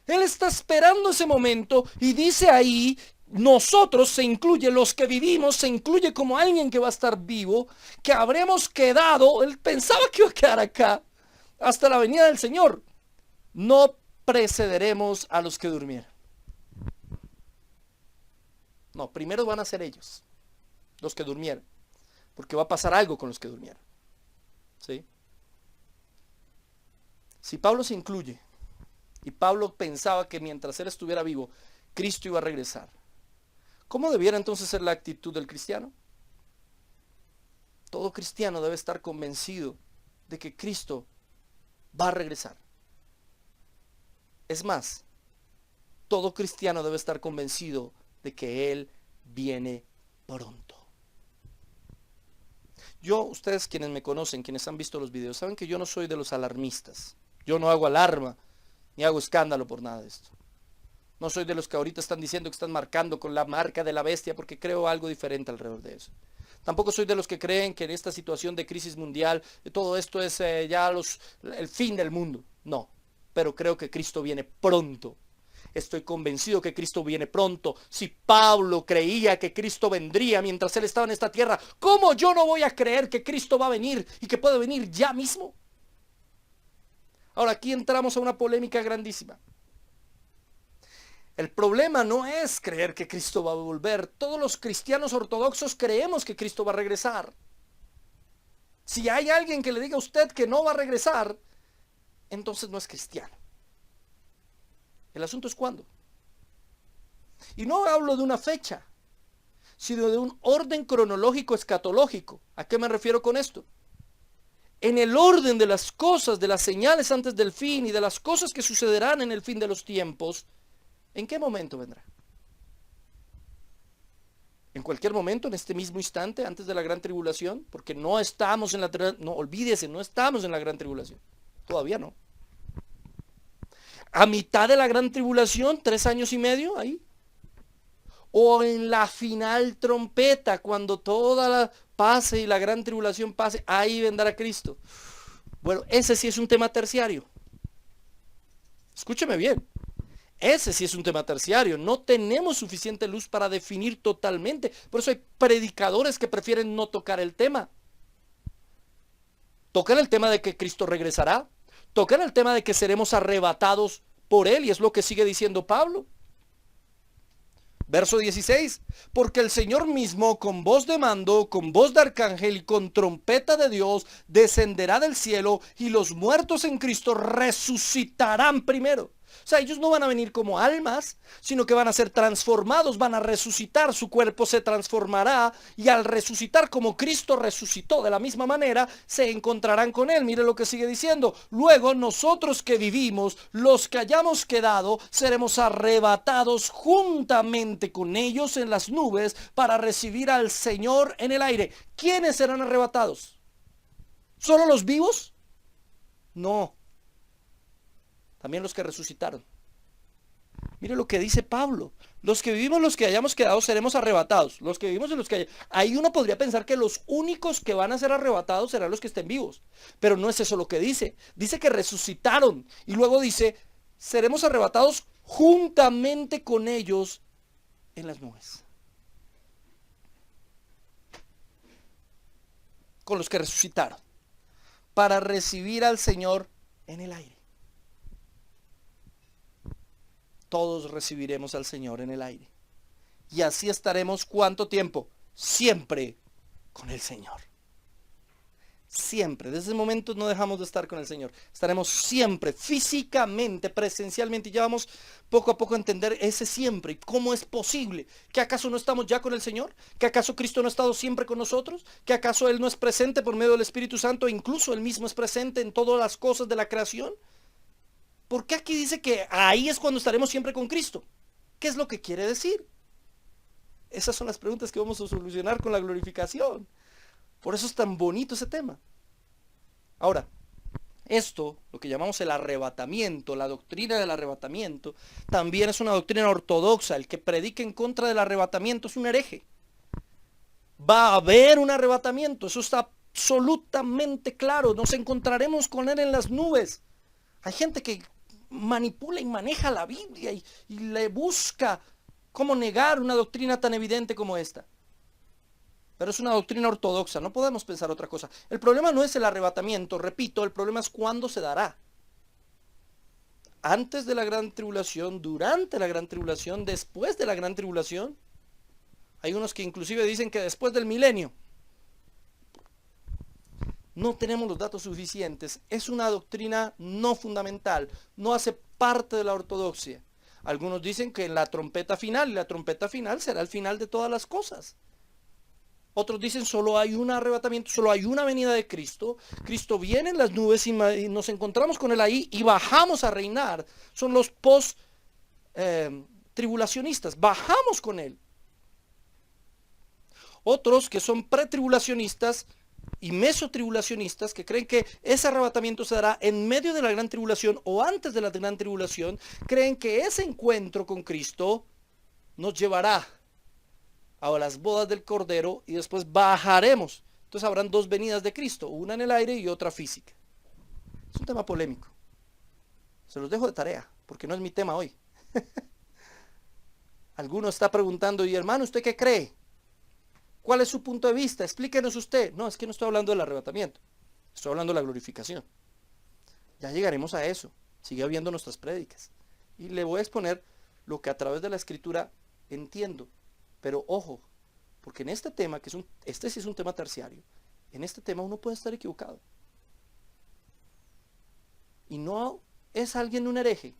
Él está esperando ese momento y dice ahí, nosotros, se incluye, los que vivimos, se incluye como alguien que va a estar vivo, que habremos quedado, él pensaba que iba a quedar acá, hasta la venida del Señor. No precederemos a los que durmieran. No, primero van a ser ellos, los que durmieran, porque va a pasar algo con los que durmieran. ¿Sí? Si Pablo se incluye, y Pablo pensaba que mientras él estuviera vivo, Cristo iba a regresar, ¿cómo debiera entonces ser la actitud del cristiano? Todo cristiano debe estar convencido de que Cristo va a regresar. Es más, todo cristiano debe estar convencido de que Él viene pronto. Ustedes quienes me conocen, quienes han visto los videos, saben que yo no soy de los alarmistas. Yo no hago alarma, ni hago escándalo por nada de esto. No soy de los que ahorita están diciendo que están marcando con la marca de la bestia, porque creo algo diferente alrededor de eso. Tampoco soy de los que creen que en esta situación de crisis mundial, todo esto es el fin del mundo. No, pero creo que Cristo viene pronto. Estoy convencido que Cristo viene pronto. Si Pablo creía que Cristo vendría mientras él estaba en esta tierra, ¿cómo yo no voy a creer que Cristo va a venir y que puede venir ya mismo? Ahora, aquí entramos a una polémica grandísima. El problema no es creer que Cristo va a volver. Todos los cristianos ortodoxos creemos que Cristo va a regresar. Si hay alguien que le diga a usted que no va a regresar, entonces no es cristiano. El asunto es cuándo. Y no hablo de una fecha, sino de un orden cronológico escatológico. ¿A qué me refiero con esto? En el orden de las cosas, de las señales antes del fin y de las cosas que sucederán en el fin de los tiempos, ¿en qué momento vendrá? ¿En cualquier momento, en este mismo instante, antes de la gran tribulación? Porque no estamos en no, olvídese, no estamos en la gran tribulación. Todavía no. ¿A mitad de la gran tribulación, 3 años y medio ahí? ¿O en la final trompeta, cuando toda la pase y la gran tribulación pase, ahí vendrá Cristo? Bueno, ese sí es un tema terciario. Escúcheme bien. Ese sí es un tema terciario. No tenemos suficiente luz para definir totalmente. Por eso hay predicadores que prefieren no tocar el tema. Tocan el tema de que Cristo regresará. Tocan el tema de que seremos arrebatados por Él. Y es lo que sigue diciendo Pablo. Verso 16. Porque el Señor mismo, con voz de mando, con voz de arcángel y con trompeta de Dios, descenderá del cielo, y los muertos en Cristo resucitarán primero. O sea, ellos no van a venir como almas, sino que van a ser transformados, van a resucitar, su cuerpo se transformará, y al resucitar como Cristo resucitó de la misma manera, se encontrarán con Él. Mire lo que sigue diciendo. Luego nosotros que vivimos, los que hayamos quedado, seremos arrebatados juntamente con ellos en las nubes para recibir al Señor en el aire. ¿Quiénes serán arrebatados? ¿Solo los vivos? No. También los que resucitaron. Mire lo que dice Pablo. Los que vivimos, los que hayamos quedado, seremos arrebatados. Los que vivimos y los que ahí uno podría pensar que los únicos que van a ser arrebatados serán los que estén vivos. Pero no es eso lo que dice. Dice que resucitaron. Y luego dice, seremos arrebatados juntamente con ellos en las nubes. Con los que resucitaron. Para recibir al Señor en el aire. Todos recibiremos al Señor en el aire. Y así estaremos, ¿cuánto tiempo? Siempre con el Señor. Siempre. Desde ese momento no dejamos de estar con el Señor. Estaremos siempre, físicamente, presencialmente. Y ya vamos poco a poco a entender ese siempre. ¿Y cómo es posible? ¿Que acaso no estamos ya con el Señor? ¿Que acaso Cristo no ha estado siempre con nosotros? ¿Que acaso Él no es presente por medio del Espíritu Santo? E incluso Él mismo es presente en todas las cosas de la creación. ¿Por qué aquí dice que ahí es cuando estaremos siempre con Cristo? ¿Qué es lo que quiere decir? Esas son las preguntas que vamos a solucionar con la glorificación. Por eso es tan bonito ese tema. Ahora, esto, lo que llamamos el arrebatamiento, la doctrina del arrebatamiento, también es una doctrina ortodoxa. El que predique en contra del arrebatamiento es un hereje. Va a haber un arrebatamiento, eso está absolutamente claro. Nos encontraremos con Él en las nubes. Hay gente que manipula y maneja la Biblia y le busca cómo negar una doctrina tan evidente como esta. Pero es una doctrina ortodoxa, no podemos pensar otra cosa. El problema no es el arrebatamiento, repito, el problema es cuándo se dará. Antes de la gran tribulación, durante la gran tribulación, después de la gran tribulación. Hay unos que inclusive dicen que después del milenio. No tenemos los datos suficientes. Es una doctrina no fundamental, no hace parte de la ortodoxia. Algunos dicen que en la trompeta final, y la trompeta final será el final de todas las cosas. Otros dicen solo hay un arrebatamiento, solo hay una venida de Cristo. Cristo viene en las nubes y nos encontramos con Él ahí y bajamos a reinar. Son los post-tribulacionistas. Bajamos con Él. Otros que son pretribulacionistas y mesotribulacionistas, que creen que ese arrebatamiento se dará en medio de la gran tribulación o antes de la gran tribulación, creen que ese encuentro con Cristo nos llevará a las bodas del Cordero y después bajaremos. Entonces habrán dos venidas de Cristo, una en el aire y otra física. Es un tema polémico. Se los dejo de tarea, porque no es mi tema hoy. Alguno está preguntando, y hermano, ¿usted qué cree? ¿Cuál es su punto de vista? Explíquenos usted. No, es que no estoy hablando del arrebatamiento. Estoy hablando de la glorificación. Ya llegaremos a eso. Sigue viendo nuestras prédicas. Y le voy a exponer lo que a través de la Escritura entiendo. Pero ojo, porque en este tema, este sí es un tema terciario, en este tema uno puede estar equivocado. Y no es alguien un hereje,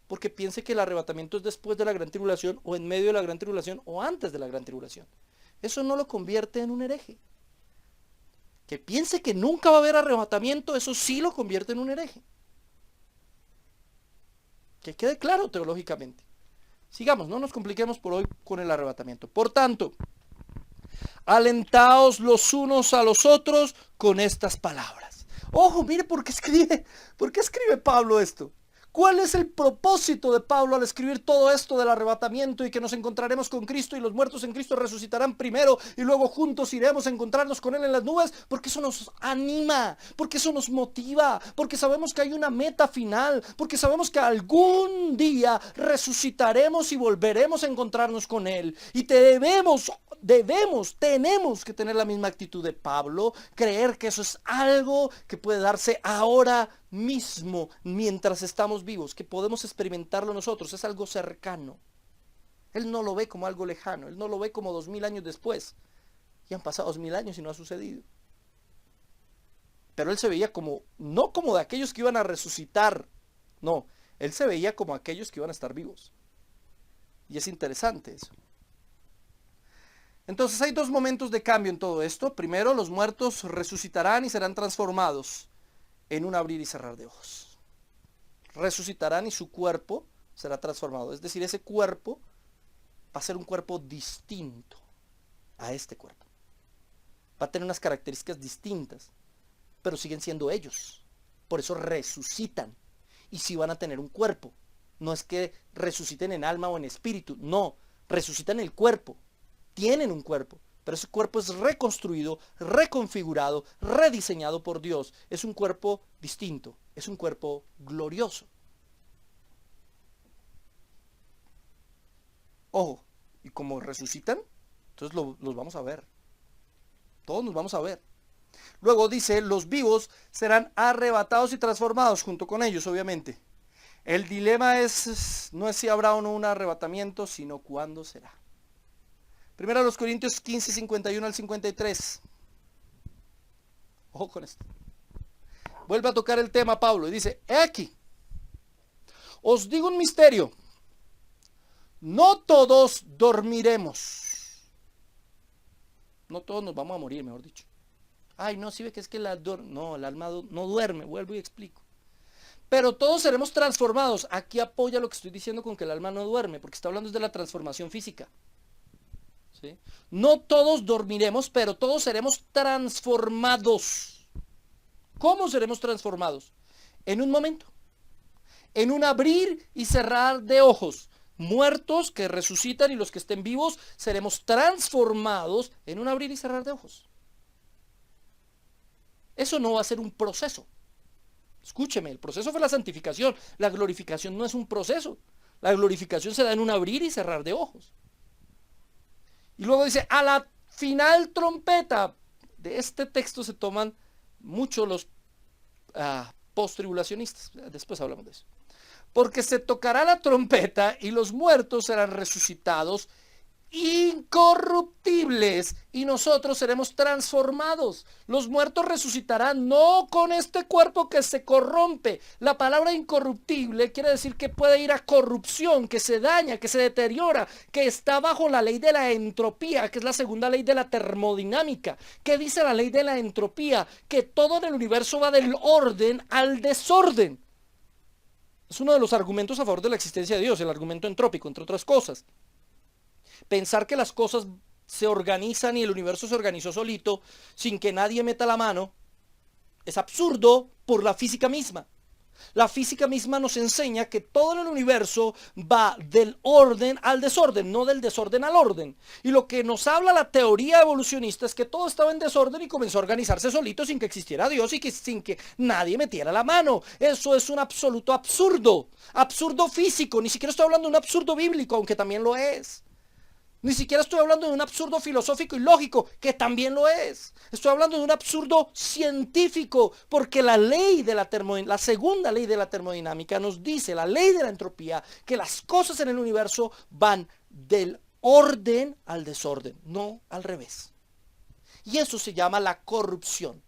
porque piense que el arrebatamiento es después de la gran tribulación, o en medio de la gran tribulación, o antes de la gran tribulación. Eso no lo convierte en un hereje. Que piense que nunca va a haber arrebatamiento, eso sí lo convierte en un hereje. Que quede claro teológicamente. Sigamos, no nos compliquemos por hoy con el arrebatamiento. Por tanto, alentaos los unos a los otros con estas palabras. Ojo, mire por qué escribe Pablo esto. ¿Cuál es el propósito de Pablo al escribir todo esto del arrebatamiento y que nos encontraremos con Cristo y los muertos en Cristo resucitarán primero y luego juntos iremos a encontrarnos con Él en las nubes? Porque eso nos anima, porque eso nos motiva, porque sabemos que hay una meta final, porque sabemos que algún día resucitaremos y volveremos a encontrarnos con Él. Y tenemos que tener la misma actitud de Pablo, creer que eso es algo que puede darse ahora mismo, mientras estamos vivos, que podemos experimentarlo nosotros, es algo cercano. Él no lo ve como algo lejano, él no lo ve como 2000 años después. Y han pasado 2000 años y no ha sucedido. Pero él se veía como, no como de aquellos que iban a resucitar, no, él se veía como aquellos que iban a estar vivos. Y es interesante eso. Entonces hay dos momentos de cambio en todo esto. Primero, los muertos resucitarán y serán transformados en un abrir y cerrar de ojos. Resucitarán y su cuerpo será transformado. Es decir, ese cuerpo va a ser un cuerpo distinto a este cuerpo. Va a tener unas características distintas, pero siguen siendo ellos. Por eso resucitan. Y sí van a tener un cuerpo. No es que resuciten en alma o en espíritu. No, resucitan el cuerpo. Tienen un cuerpo, pero ese cuerpo es reconstruido, reconfigurado, rediseñado por Dios. Es un cuerpo distinto, es un cuerpo glorioso. Ojo, y como resucitan, entonces los vamos a ver. Todos nos vamos a ver. Luego dice, los vivos serán arrebatados y transformados junto con ellos, obviamente. El dilema no es si habrá o no un arrebatamiento, sino cuándo será. Primero a los Corintios 15, 51 al 53. Ojo con esto. Vuelve a tocar el tema Pablo y dice, he aquí, os digo un misterio, no todos dormiremos. No todos nos vamos a morir, mejor dicho. Ay, no, si ve que es que el alma no duerme, vuelvo y explico. Pero todos seremos transformados. Aquí apoya lo que estoy diciendo con que el alma no duerme, porque está hablando de la transformación física. ¿Sí? No todos dormiremos, pero todos seremos transformados. ¿Cómo seremos transformados? En un momento. En un abrir y cerrar de ojos. Muertos que resucitan y los que estén vivos seremos transformados en un abrir y cerrar de ojos. Eso no va a ser un proceso. Escúcheme, el proceso fue la santificación. La glorificación no es un proceso. La glorificación se da en un abrir y cerrar de ojos. Y luego dice, a la final trompeta. De este texto se toman mucho los post-tribulacionistas. Después hablamos de eso. Porque se tocará la trompeta y los muertos serán resucitados incorruptibles y nosotros seremos transformados. Los muertos resucitarán no con este cuerpo que se corrompe. La palabra incorruptible quiere decir que puede ir a corrupción, que se daña, que se deteriora, que está bajo la ley de la entropía, que es la segunda ley de la termodinámica. ¿Qué dice la ley de la entropía? Que todo en el universo va del orden al desorden. Es uno de los argumentos a favor de la existencia de Dios, el argumento entrópico, entre otras cosas. Pensar que las cosas se organizan y el universo se organizó solito sin que nadie meta la mano es absurdo por la física misma. La física misma nos enseña que todo en el universo va del orden al desorden, no del desorden al orden. Y lo que nos habla la teoría evolucionista es que todo estaba en desorden y comenzó a organizarse solito sin que existiera Dios y sin que nadie metiera la mano. Eso es un absoluto absurdo. Absurdo físico, ni siquiera estoy hablando de un absurdo bíblico, aunque también lo es. Ni siquiera estoy hablando de un absurdo filosófico y lógico, que también lo es. Estoy hablando de un absurdo científico, porque la segunda ley de la termodinámica nos dice, la ley de la entropía, que las cosas en el universo van del orden al desorden, no al revés. Y eso se llama la corrupción.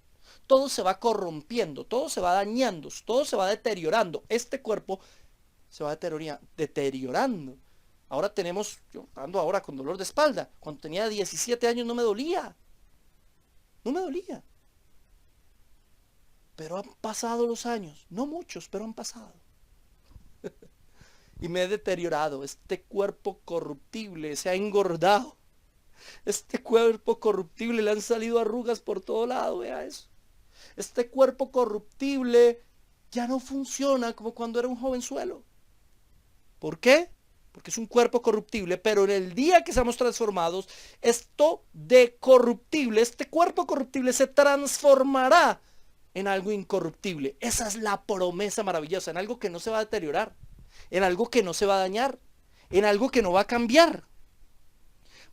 Todo se va corrompiendo, todo se va dañando, todo se va deteriorando. Este cuerpo se va deteriorando. Ahora yo ando ahora con dolor de espalda. Cuando tenía 17 años no me dolía. No me dolía. Pero han pasado los años. No muchos, pero han pasado. Y me he deteriorado. Este cuerpo corruptible se ha engordado. Este cuerpo corruptible le han salido arrugas por todo lado. Vea eso. Este cuerpo corruptible ya no funciona como cuando era un jovenzuelo. ¿Por qué? Porque es un cuerpo corruptible, pero en el día que seamos transformados, esto de corruptible, este cuerpo corruptible se transformará en algo incorruptible. Esa es la promesa maravillosa, en algo que no se va a deteriorar, en algo que no se va a dañar, en algo que no va a cambiar.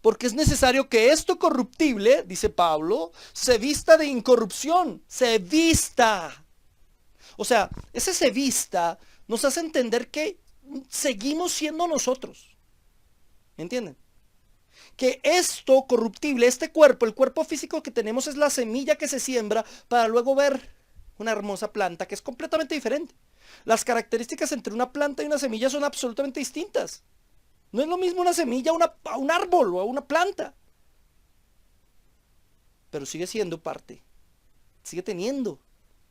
Porque es necesario que esto corruptible, dice Pablo, se vista de incorrupción, se vista. O sea, ese se vista nos hace entender que seguimos siendo nosotros. ¿Entienden? Que esto corruptible, este cuerpo, el cuerpo físico que tenemos es la semilla que se siembra para luego ver una hermosa planta que es completamente diferente. Las características entre una planta y una semilla son absolutamente distintas. No es lo mismo una semilla a un árbol o a una planta. Pero sigue siendo parte. Sigue teniendo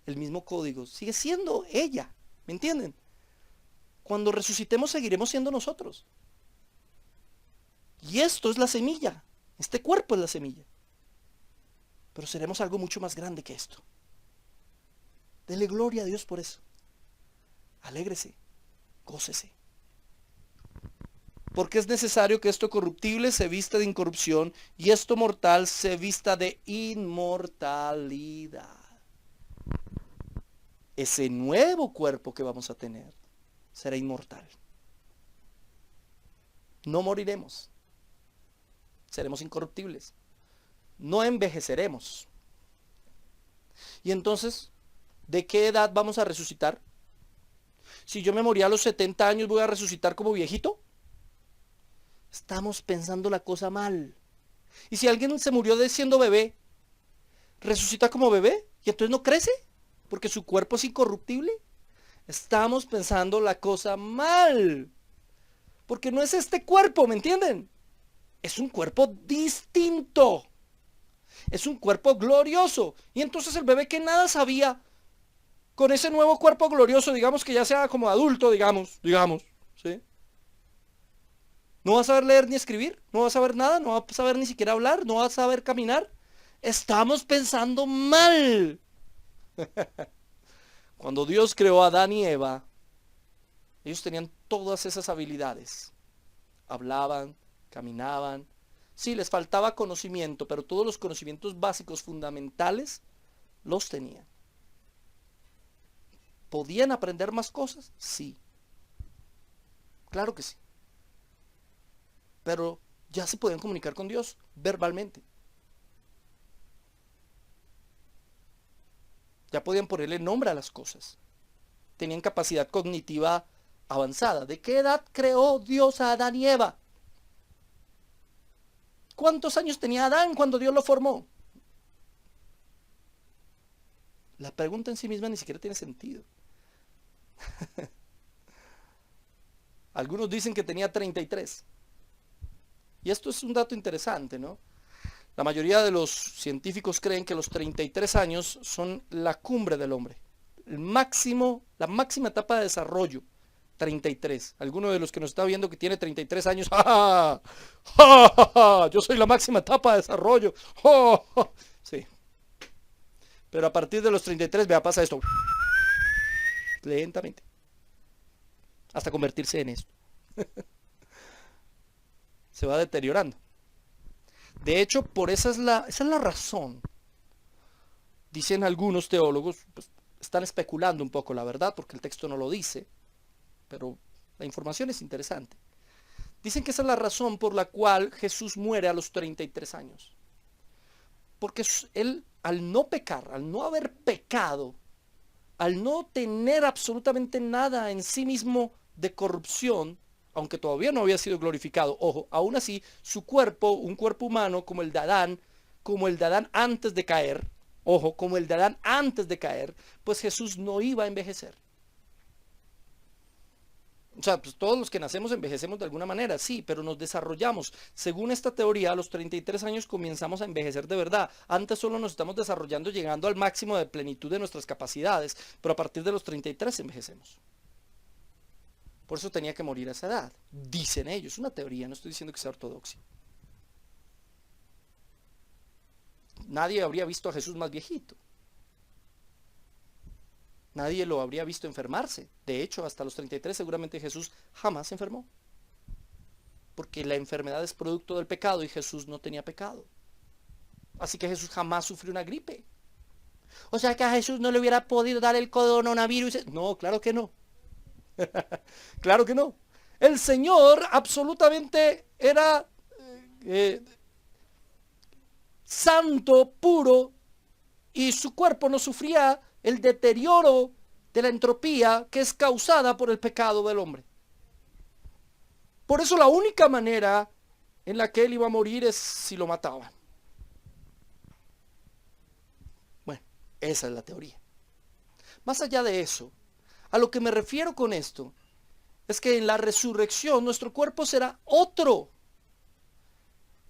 el mismo código. Sigue siendo ella. ¿Me entienden? Cuando resucitemos seguiremos siendo nosotros. Y esto es la semilla. Este cuerpo es la semilla. Pero seremos algo mucho más grande que esto. Dele gloria a Dios por eso. Alégrese. Gócese. Porque es necesario que esto corruptible se vista de incorrupción y esto mortal se vista de inmortalidad. Ese nuevo cuerpo que vamos a tener será inmortal. No moriremos. Seremos incorruptibles. No envejeceremos. Y entonces, ¿de qué edad vamos a resucitar? Si yo me moría a los 70 años, ¿voy a resucitar como viejito? Estamos pensando la cosa mal. ¿Y si alguien se murió siendo bebé? ¿Resucita como bebé? Y entonces no crece, porque su cuerpo es incorruptible. Estamos pensando la cosa mal. Porque no es este cuerpo, ¿me entienden? Es un cuerpo distinto. Es un cuerpo glorioso. Y entonces el bebé que nada sabía, con ese nuevo cuerpo glorioso, digamos que ya sea como adulto, digamos, ¿sí? No va a saber leer ni escribir, no va a saber nada, no va a saber ni siquiera hablar, no va a saber caminar. Estamos pensando mal. Cuando Dios creó a Adán y Eva, ellos tenían todas esas habilidades. Hablaban, caminaban. Sí, les faltaba conocimiento, pero todos los conocimientos básicos fundamentales los tenían. ¿Podían aprender más cosas? Sí. Claro que sí. Pero ya se podían comunicar con Dios verbalmente. Ya podían ponerle nombre a las cosas. Tenían capacidad cognitiva avanzada. ¿De qué edad creó Dios a Adán y Eva? ¿Cuántos años tenía Adán cuando Dios lo formó? La pregunta en sí misma ni siquiera tiene sentido. Algunos dicen que tenía 33. Y esto es un dato interesante, ¿no? La mayoría de los científicos creen que los 33 años son la cumbre del hombre. La máxima etapa de desarrollo, 33. Alguno de los que nos está viendo que tiene 33 años, ¡ja, ja, ja, ja! Yo soy la máxima etapa de desarrollo. ¡Ja, ja! Sí. Pero a partir de los 33, vea, pasa esto. Lentamente. Hasta convertirse en esto. Se va deteriorando. De hecho, por esa es la razón. Dicen algunos teólogos, pues, están especulando un poco la verdad, porque el texto no lo dice, pero la información es interesante. Dicen que esa es la razón por la cual Jesús muere a los 33 años. Porque él, al no pecar, al no haber pecado, al no tener absolutamente nada en sí mismo de corrupción, aunque todavía no había sido glorificado, ojo, aún así, su cuerpo, un cuerpo humano como el de Adán antes de caer, ojo, como el de Adán antes de caer, pues Jesús no iba a envejecer. O sea, pues todos los que nacemos envejecemos de alguna manera, sí, pero nos desarrollamos. Según esta teoría, a los 33 años comenzamos a envejecer de verdad. Antes solo nos estamos desarrollando, llegando al máximo de plenitud de nuestras capacidades, pero a partir de los 33 envejecemos. Por eso tenía que morir a esa edad. Dicen ellos, una teoría, no estoy diciendo que sea ortodoxia. Nadie habría visto a Jesús más viejito. Nadie lo habría visto enfermarse. De hecho, hasta los 33 seguramente Jesús jamás se enfermó. Porque la enfermedad es producto del pecado y Jesús no tenía pecado. Así que Jesús jamás sufrió una gripe. O sea que a Jesús no le hubiera podido dar el coronavirus. No, claro que no. Claro que no. El Señor absolutamente era santo, puro, y su cuerpo no sufría el deterioro de la entropía que es causada por el pecado del hombre. Por eso la única manera en la que él iba a morir es si lo mataban. Bueno, esa es la teoría. Más allá de eso, a lo que me refiero con esto es que en la resurrección nuestro cuerpo será otro,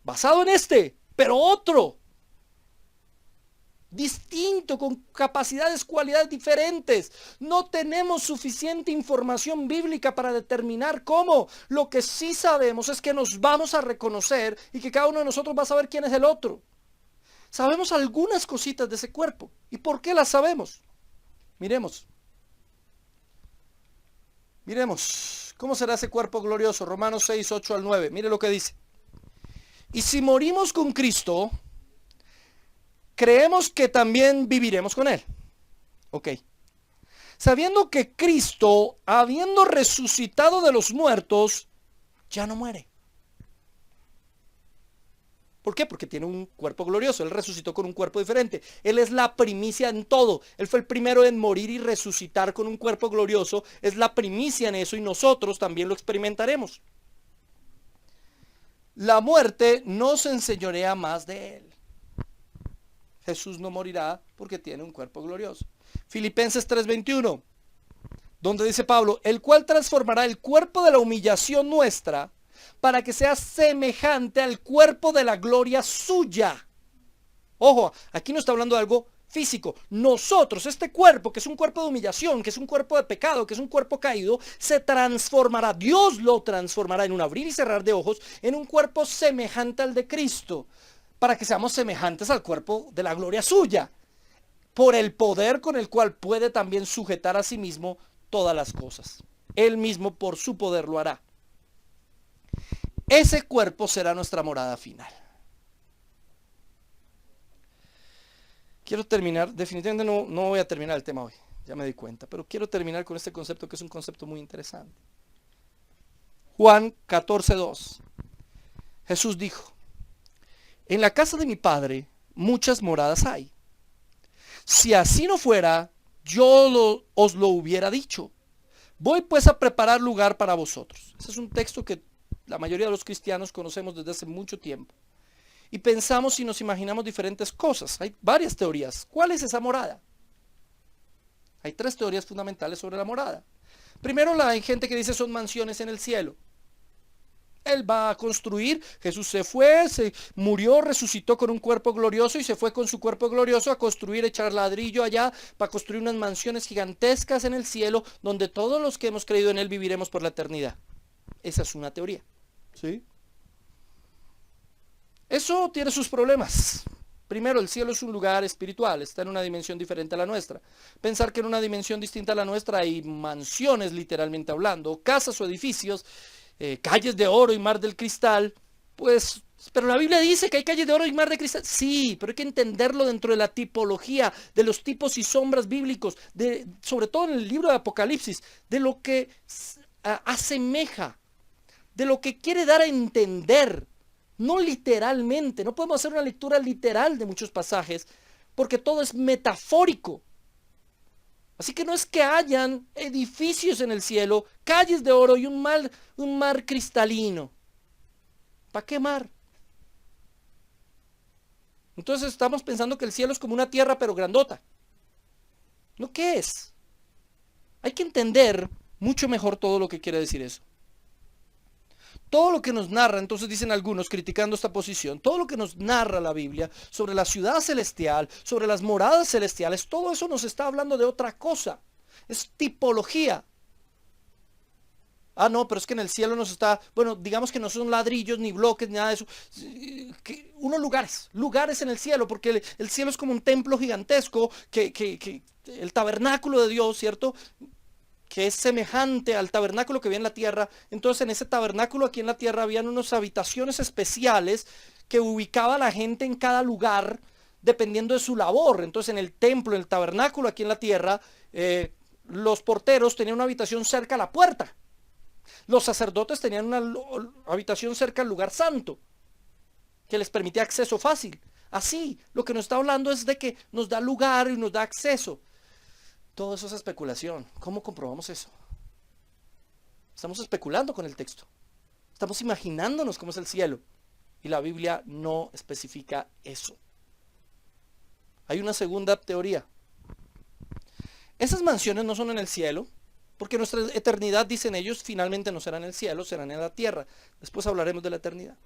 basado en este, pero otro, distinto, con capacidades, cualidades diferentes. No tenemos suficiente información bíblica para determinar cómo. Lo que sí sabemos es que nos vamos a reconocer y que cada uno de nosotros va a saber quién es el otro. Sabemos algunas cositas de ese cuerpo. ¿Y por qué las sabemos? Miremos. Miremos. ¿Cómo será ese cuerpo glorioso? Romanos 6, 8 al 9. Mire lo que dice. Y si morimos con Cristo, creemos que también viviremos con Él. Ok. Sabiendo que Cristo, habiendo resucitado de los muertos, ya no muere. ¿Por qué? Porque tiene un cuerpo glorioso. Él resucitó con un cuerpo diferente. Él es la primicia en todo. Él fue el primero en morir y resucitar con un cuerpo glorioso. Es la primicia en eso y nosotros también lo experimentaremos. La muerte no se enseñorea más de él. Jesús no morirá porque tiene un cuerpo glorioso. Filipenses 3:21, donde dice Pablo, el cual transformará el cuerpo de la humillación nuestra para que sea semejante al cuerpo de la gloria suya. Ojo, aquí no está hablando de algo físico. Nosotros, este cuerpo, que es un cuerpo de humillación, que es un cuerpo de pecado, que es un cuerpo caído, se transformará, Dios lo transformará en un abrir y cerrar de ojos, en un cuerpo semejante al de Cristo, para que seamos semejantes al cuerpo de la gloria suya, por el poder con el cual puede también sujetar a sí mismo todas las cosas. Él mismo por su poder lo hará. Ese cuerpo será nuestra morada final. Quiero terminar, definitivamente no voy a terminar el tema hoy, ya me di cuenta, pero quiero terminar con este concepto que es un concepto muy interesante. Juan 14:2. Jesús dijo, en la casa de mi Padre muchas moradas hay. Si así no fuera, yo os lo hubiera dicho. Voy pues a preparar lugar para vosotros. Ese es un texto que la mayoría de los cristianos conocemos desde hace mucho tiempo. Y pensamos y nos imaginamos diferentes cosas. Hay varias teorías. ¿Cuál es esa morada? Hay 3 teorías fundamentales sobre la morada. Primero, hay gente que dice son mansiones en el cielo. Él va a construir, Jesús se fue, se murió, resucitó con un cuerpo glorioso y se fue con su cuerpo glorioso a construir, echar ladrillo allá para construir unas mansiones gigantescas en el cielo donde todos los que hemos creído en Él viviremos por la eternidad. Esa es una teoría. ¿Sí? Eso tiene sus problemas. Primero, el cielo es un lugar espiritual, está en una dimensión diferente a la nuestra. Pensar que en una dimensión distinta a la nuestra hay mansiones, literalmente hablando, casas o edificios, calles de oro y mar del cristal, pues, pero la Biblia dice que hay calles de oro y mar de cristal. Sí, pero hay que entenderlo dentro de la tipología, de los tipos y sombras bíblicos, sobre todo en el libro de Apocalipsis, de lo que asemeja, de lo que quiere dar a entender. No literalmente, no podemos hacer una lectura literal de muchos pasajes, porque todo es metafórico. Así que no es que hayan edificios en el cielo, calles de oro y un mar cristalino. ¿Para qué mar? Entonces estamos pensando que el cielo es como una tierra pero grandota. ¿No qué es? Hay que entender mucho mejor todo lo que quiere decir eso. Todo lo que nos narra, entonces dicen algunos criticando esta posición, todo lo que nos narra la Biblia sobre la ciudad celestial, sobre las moradas celestiales, todo eso nos está hablando de otra cosa. Es tipología. Ah, no, pero es que en el cielo nos está, bueno, digamos que no son ladrillos ni bloques ni nada de eso. Unos lugares en el cielo, porque el cielo es como un templo gigantesco, que el tabernáculo de Dios, ¿cierto?, que es semejante al tabernáculo que había en la tierra. Entonces en ese tabernáculo aquí en la tierra habían unas habitaciones especiales que ubicaba a la gente en cada lugar dependiendo de su labor. Entonces en el templo, en el tabernáculo aquí en la tierra, los porteros tenían una habitación cerca a la puerta. Los sacerdotes tenían una habitación cerca al lugar santo que les permitía acceso fácil. Así, lo que nos está hablando es de que nos da lugar y nos da acceso. Todo eso es especulación. ¿Cómo comprobamos eso? Estamos especulando con el texto. Estamos imaginándonos cómo es el cielo. Y la Biblia no especifica eso. Hay una segunda teoría. Esas mansiones no son en el cielo, porque nuestra eternidad, dicen ellos, finalmente no será en el cielo, serán en la tierra. Después hablaremos de la eternidad.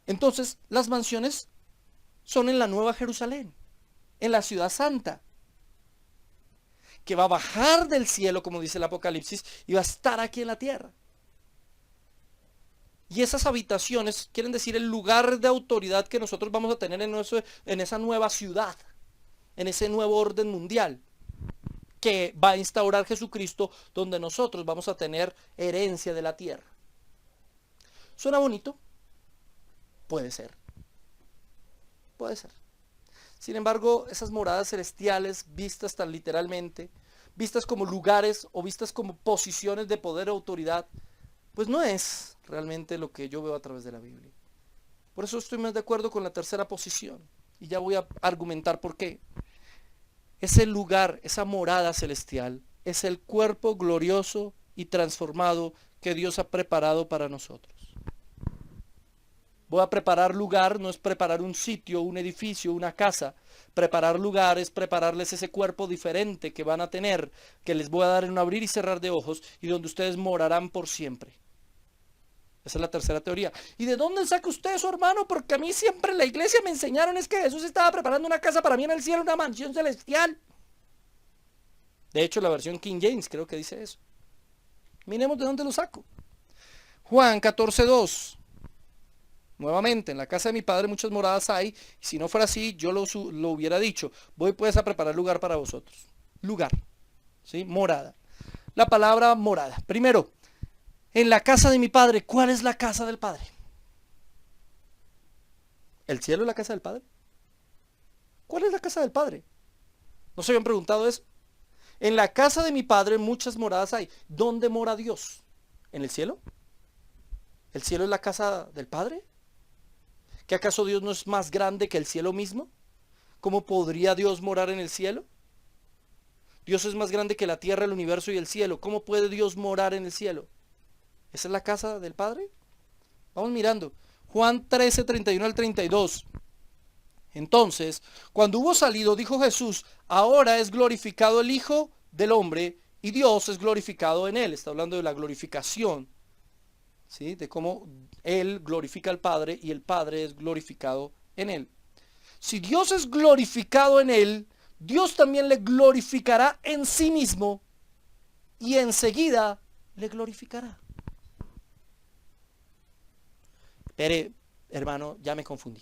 Entonces, las mansiones son en la Nueva Jerusalén, en la ciudad santa, que va a bajar del cielo, como dice el Apocalipsis, y va a estar aquí en la tierra. Y esas habitaciones quieren decir el lugar de autoridad que nosotros vamos a tener en esa nueva ciudad, en ese nuevo orden mundial que va a instaurar Jesucristo, donde nosotros vamos a tener herencia de la tierra. ¿Suena bonito? Puede ser. Puede ser. Sin embargo, esas moradas celestiales, vistas tan literalmente, vistas como lugares o vistas como posiciones de poder o autoridad, pues no es realmente lo que yo veo a través de la Biblia. Por eso estoy más de acuerdo con la tercera posición. Y ya voy a argumentar por qué. Ese lugar, esa morada celestial, es el cuerpo glorioso y transformado que Dios ha preparado para nosotros. Voy a preparar lugar, no es preparar un sitio, un edificio, una casa. Preparar lugar es prepararles ese cuerpo diferente que van a tener, que les voy a dar en un abrir y cerrar de ojos y donde ustedes morarán por siempre. Esa es la tercera teoría. ¿Y de dónde saca usted eso, hermano? Porque a mí siempre en la iglesia me enseñaron es que Jesús estaba preparando una casa para mí en el cielo, una mansión celestial. De hecho, la versión King James creo que dice eso. Miremos de dónde lo saco. Juan 14:2. Nuevamente, en la casa de mi padre muchas moradas hay, y si no fuera así, yo lo hubiera dicho. Voy pues a preparar lugar para vosotros. Lugar, ¿sí? Morada. La palabra morada. Primero, en la casa de mi padre, ¿cuál es la casa del padre? ¿El cielo es la casa del padre? ¿Cuál es la casa del padre? ¿No se habían preguntado eso? En la casa de mi padre muchas moradas hay. ¿Dónde mora Dios? ¿En el cielo? ¿El cielo es la casa del padre? ¿Que acaso Dios no es más grande que el cielo mismo? ¿Cómo podría Dios morar en el cielo? Dios es más grande que la tierra, el universo y el cielo. ¿Cómo puede Dios morar en el cielo? ¿Esa es la casa del Padre? Vamos mirando. Juan 13, 31 al 32. Entonces, cuando hubo salido, dijo Jesús, ahora es glorificado el Hijo del Hombre y Dios es glorificado en él. Está hablando de la glorificación, ¿sí? De cómo él glorifica al Padre y el Padre es glorificado en él. Si Dios es glorificado en él, Dios también le glorificará en sí mismo y enseguida le glorificará. Pero, hermano, ya me confundí.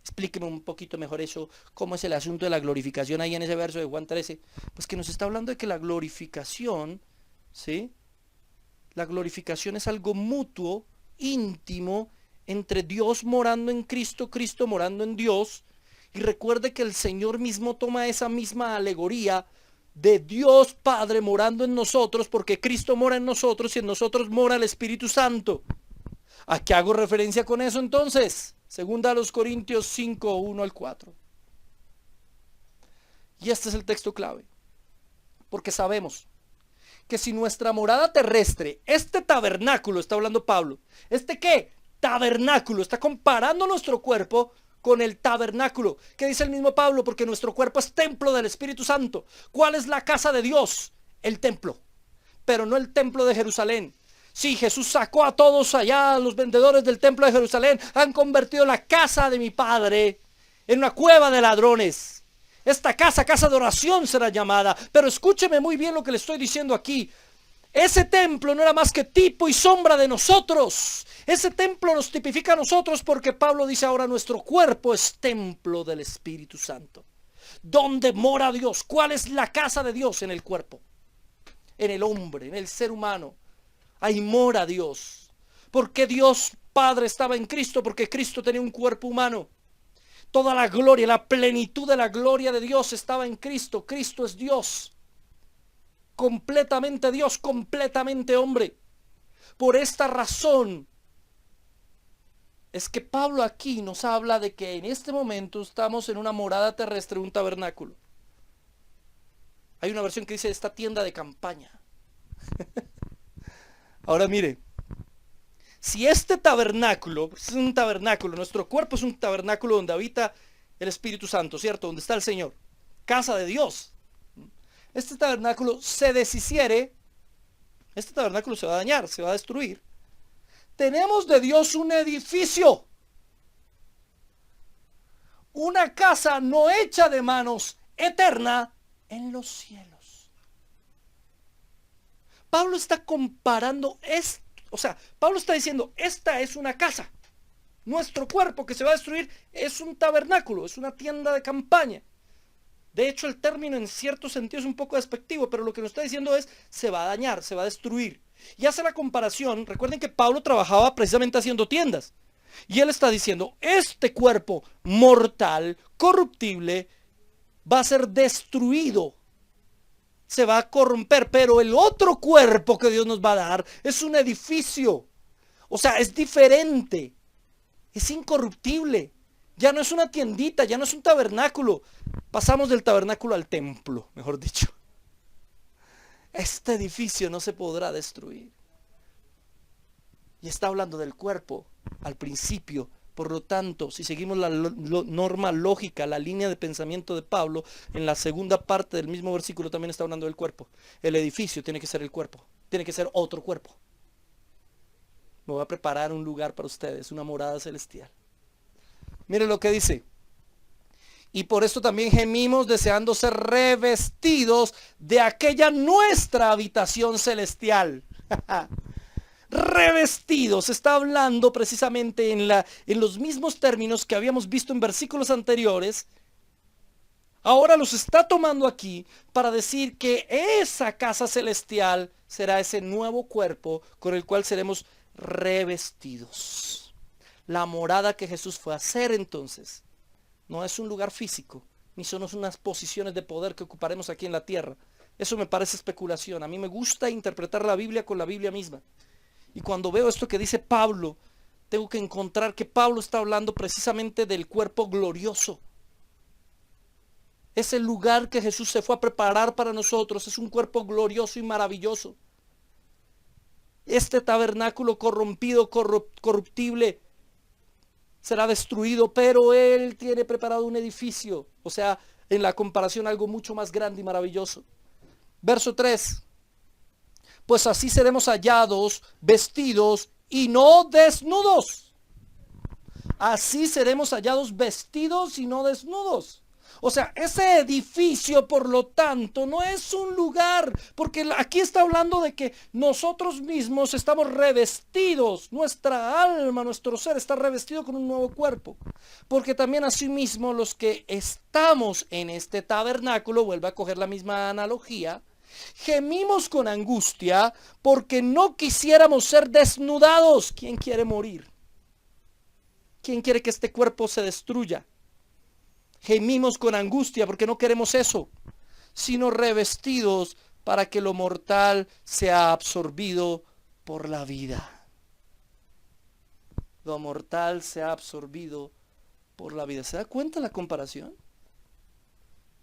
Explíqueme un poquito mejor eso, cómo es el asunto de la glorificación ahí en ese verso de Juan 13. Pues que nos está hablando de que la glorificación, ¿sí? La glorificación es algo mutuo, íntimo, entre Dios morando en Cristo, Cristo morando en Dios. Y recuerde que el Señor mismo toma esa misma alegoría de Dios Padre morando en nosotros, porque Cristo mora en nosotros y en nosotros mora el Espíritu Santo. ¿A qué hago referencia con eso entonces? Segunda a los Corintios 5, 1 al 4. Y este es el texto clave. Porque sabemos que si nuestra morada terrestre, este tabernáculo, está hablando Pablo, ¿este qué? Tabernáculo, está comparando nuestro cuerpo con el tabernáculo. ¿Qué dice el mismo Pablo? Porque nuestro cuerpo es templo del Espíritu Santo. ¿Cuál es la casa de Dios? El templo. Pero no el templo de Jerusalén. Sí, Jesús sacó a todos allá, los vendedores del templo de Jerusalén, han convertido la casa de mi padre en una cueva de ladrones. Esta casa, casa de oración será llamada. Pero escúcheme muy bien lo que le estoy diciendo aquí. Ese templo no era más que tipo y sombra de nosotros. Ese templo nos tipifica a nosotros porque Pablo dice ahora nuestro cuerpo es templo del Espíritu Santo. ¿Dónde mora Dios? ¿Cuál es la casa de Dios? En el cuerpo, en el hombre, en el ser humano. Ahí mora Dios. ¿Por qué Dios Padre estaba en Cristo? Porque Cristo tenía un cuerpo humano. Toda la gloria, la plenitud de la gloria de Dios estaba en Cristo. Cristo es Dios. Completamente Dios, completamente hombre. Por esta razón es que Pablo aquí nos habla de que en este momento estamos en una morada terrestre, un tabernáculo. Hay una versión que dice esta tienda de campaña. Ahora mire, si este tabernáculo es un tabernáculo, nuestro cuerpo es un tabernáculo donde habita el Espíritu Santo, ¿cierto? Donde está el Señor, casa de Dios. Este tabernáculo se deshiciere, este tabernáculo se va a dañar, se va a destruir. Tenemos de Dios un edificio, una casa no hecha de manos, eterna en los cielos. Pablo está comparando esto, Pablo está diciendo, esta es una casa. Nuestro cuerpo que se va a destruir es un tabernáculo, es una tienda de campaña. De hecho, el término en cierto sentido es un poco despectivo, pero lo que nos está diciendo es, se va a dañar, se va a destruir. Y hace la comparación, recuerden que Pablo trabajaba precisamente haciendo tiendas. Y él está diciendo, este cuerpo mortal, corruptible, va a ser destruido. Se va a corromper, pero el otro cuerpo que Dios nos va a dar es un edificio. O sea, es diferente. Es incorruptible. Ya no es una tiendita, ya no es un tabernáculo. Pasamos del tabernáculo al templo, mejor dicho. Este edificio no se podrá destruir. Y está hablando del cuerpo al principio. Por lo tanto, si seguimos la norma lógica, la línea de pensamiento de Pablo, en la segunda parte del mismo versículo también está hablando del cuerpo. El edificio tiene que ser el cuerpo, tiene que ser otro cuerpo. Me voy a preparar un lugar para ustedes, una morada celestial. Mire lo que dice. Y por esto también gemimos deseando ser revestidos de aquella nuestra habitación celestial. Revestidos, está hablando precisamente en los mismos términos que habíamos visto en versículos anteriores. Ahora los está tomando aquí para decir que esa casa celestial será ese nuevo cuerpo con el cual seremos revestidos. La morada que Jesús fue a hacer entonces no es un lugar físico, ni son unas posiciones de poder que ocuparemos aquí en la tierra. Eso me parece especulación. A mí me gusta interpretar la Biblia con la Biblia misma. Y cuando veo esto que dice Pablo, tengo que encontrar que Pablo está hablando precisamente del cuerpo glorioso. Es el lugar que Jesús se fue a preparar para nosotros. Es un cuerpo glorioso y maravilloso. Este tabernáculo corrompido, corruptible, será destruido, pero Él tiene preparado un edificio. O sea, en la comparación algo mucho más grande y maravilloso. Verso 3. Pues así seremos hallados, vestidos y no desnudos. Así seremos hallados vestidos y no desnudos. O sea, ese edificio, por lo tanto, no es un lugar, porque aquí está hablando de que nosotros mismos estamos revestidos, nuestra alma, nuestro ser está revestido con un nuevo cuerpo. Porque también asimismo los que estamos en este tabernáculo, vuelve a coger la misma analogía, gemimos con angustia porque no quisiéramos ser desnudados. ¿Quién quiere morir? ¿Quién quiere que este cuerpo se destruya? Gemimos con angustia porque no queremos eso, sino revestidos para que lo mortal sea absorbido por la vida. Lo mortal sea absorbido por la vida. ¿Se da cuenta la comparación?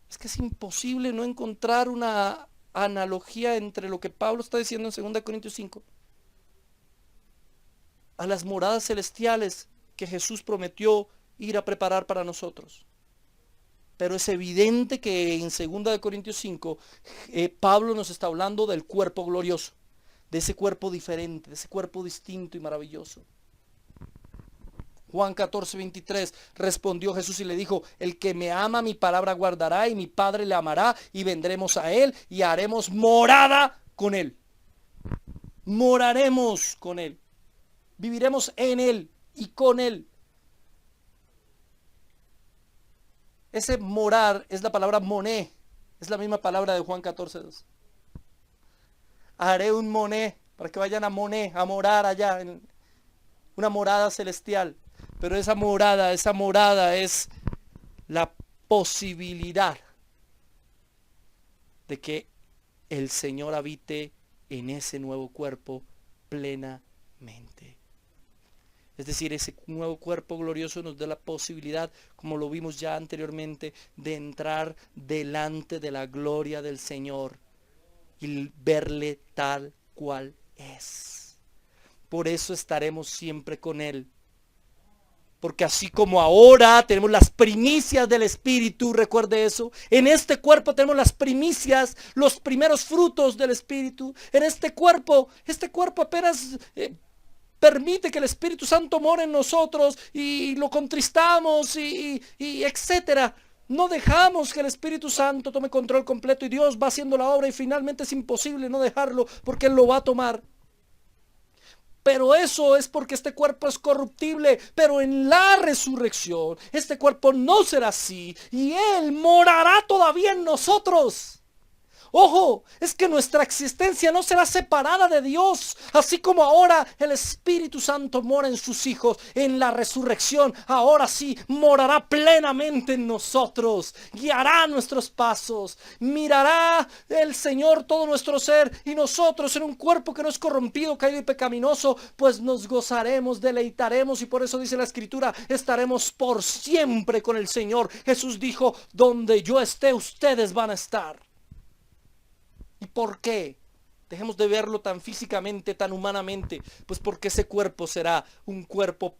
Es que es imposible no encontrar una analogía entre lo que Pablo está diciendo en 2 Corintios 5 a las moradas celestiales que Jesús prometió ir a preparar para nosotros. Pero es evidente que en 2 Corintios 5 Pablo nos está hablando del cuerpo glorioso, de ese cuerpo diferente, de ese cuerpo distinto y maravilloso. Juan 14:23, respondió Jesús y le dijo: el que me ama mi palabra guardará, y mi Padre le amará, y vendremos a él y haremos morada con él. Moraremos con él, viviremos en él y con él. Ese morar es la palabra moné, es la misma palabra de Juan 14:2. Haré un moné, para que vayan a moné, a morar allá, en una morada celestial. Pero esa morada es la posibilidad de que el Señor habite en ese nuevo cuerpo plenamente. Es decir, ese nuevo cuerpo glorioso nos da la posibilidad, como lo vimos ya anteriormente, de entrar delante de la gloria del Señor y verle tal cual es. Por eso estaremos siempre con Él. Porque así como ahora tenemos las primicias del Espíritu, recuerde eso. En este cuerpo tenemos las primicias, los primeros frutos del Espíritu. En este cuerpo apenas permite que el Espíritu Santo more en nosotros y lo contristamos y etcétera. No dejamos que el Espíritu Santo tome control completo y Dios va haciendo la obra y finalmente es imposible no dejarlo porque Él lo va a tomar. Pero eso es porque este cuerpo es corruptible, pero en la resurrección este cuerpo no será así y Él morará todavía en nosotros. Ojo, es que nuestra existencia no será separada de Dios, así como ahora el Espíritu Santo mora en sus hijos. En la resurrección, ahora sí, morará plenamente en nosotros, guiará nuestros pasos, mirará el Señor todo nuestro ser y nosotros en un cuerpo que no es corrompido, caído y pecaminoso, pues nos gozaremos, deleitaremos y por eso dice la Escritura, estaremos por siempre con el Señor. Jesús dijo, donde yo esté, ustedes van a estar. ¿Y por qué? Dejemos de verlo tan físicamente, tan humanamente, pues porque ese cuerpo será un cuerpo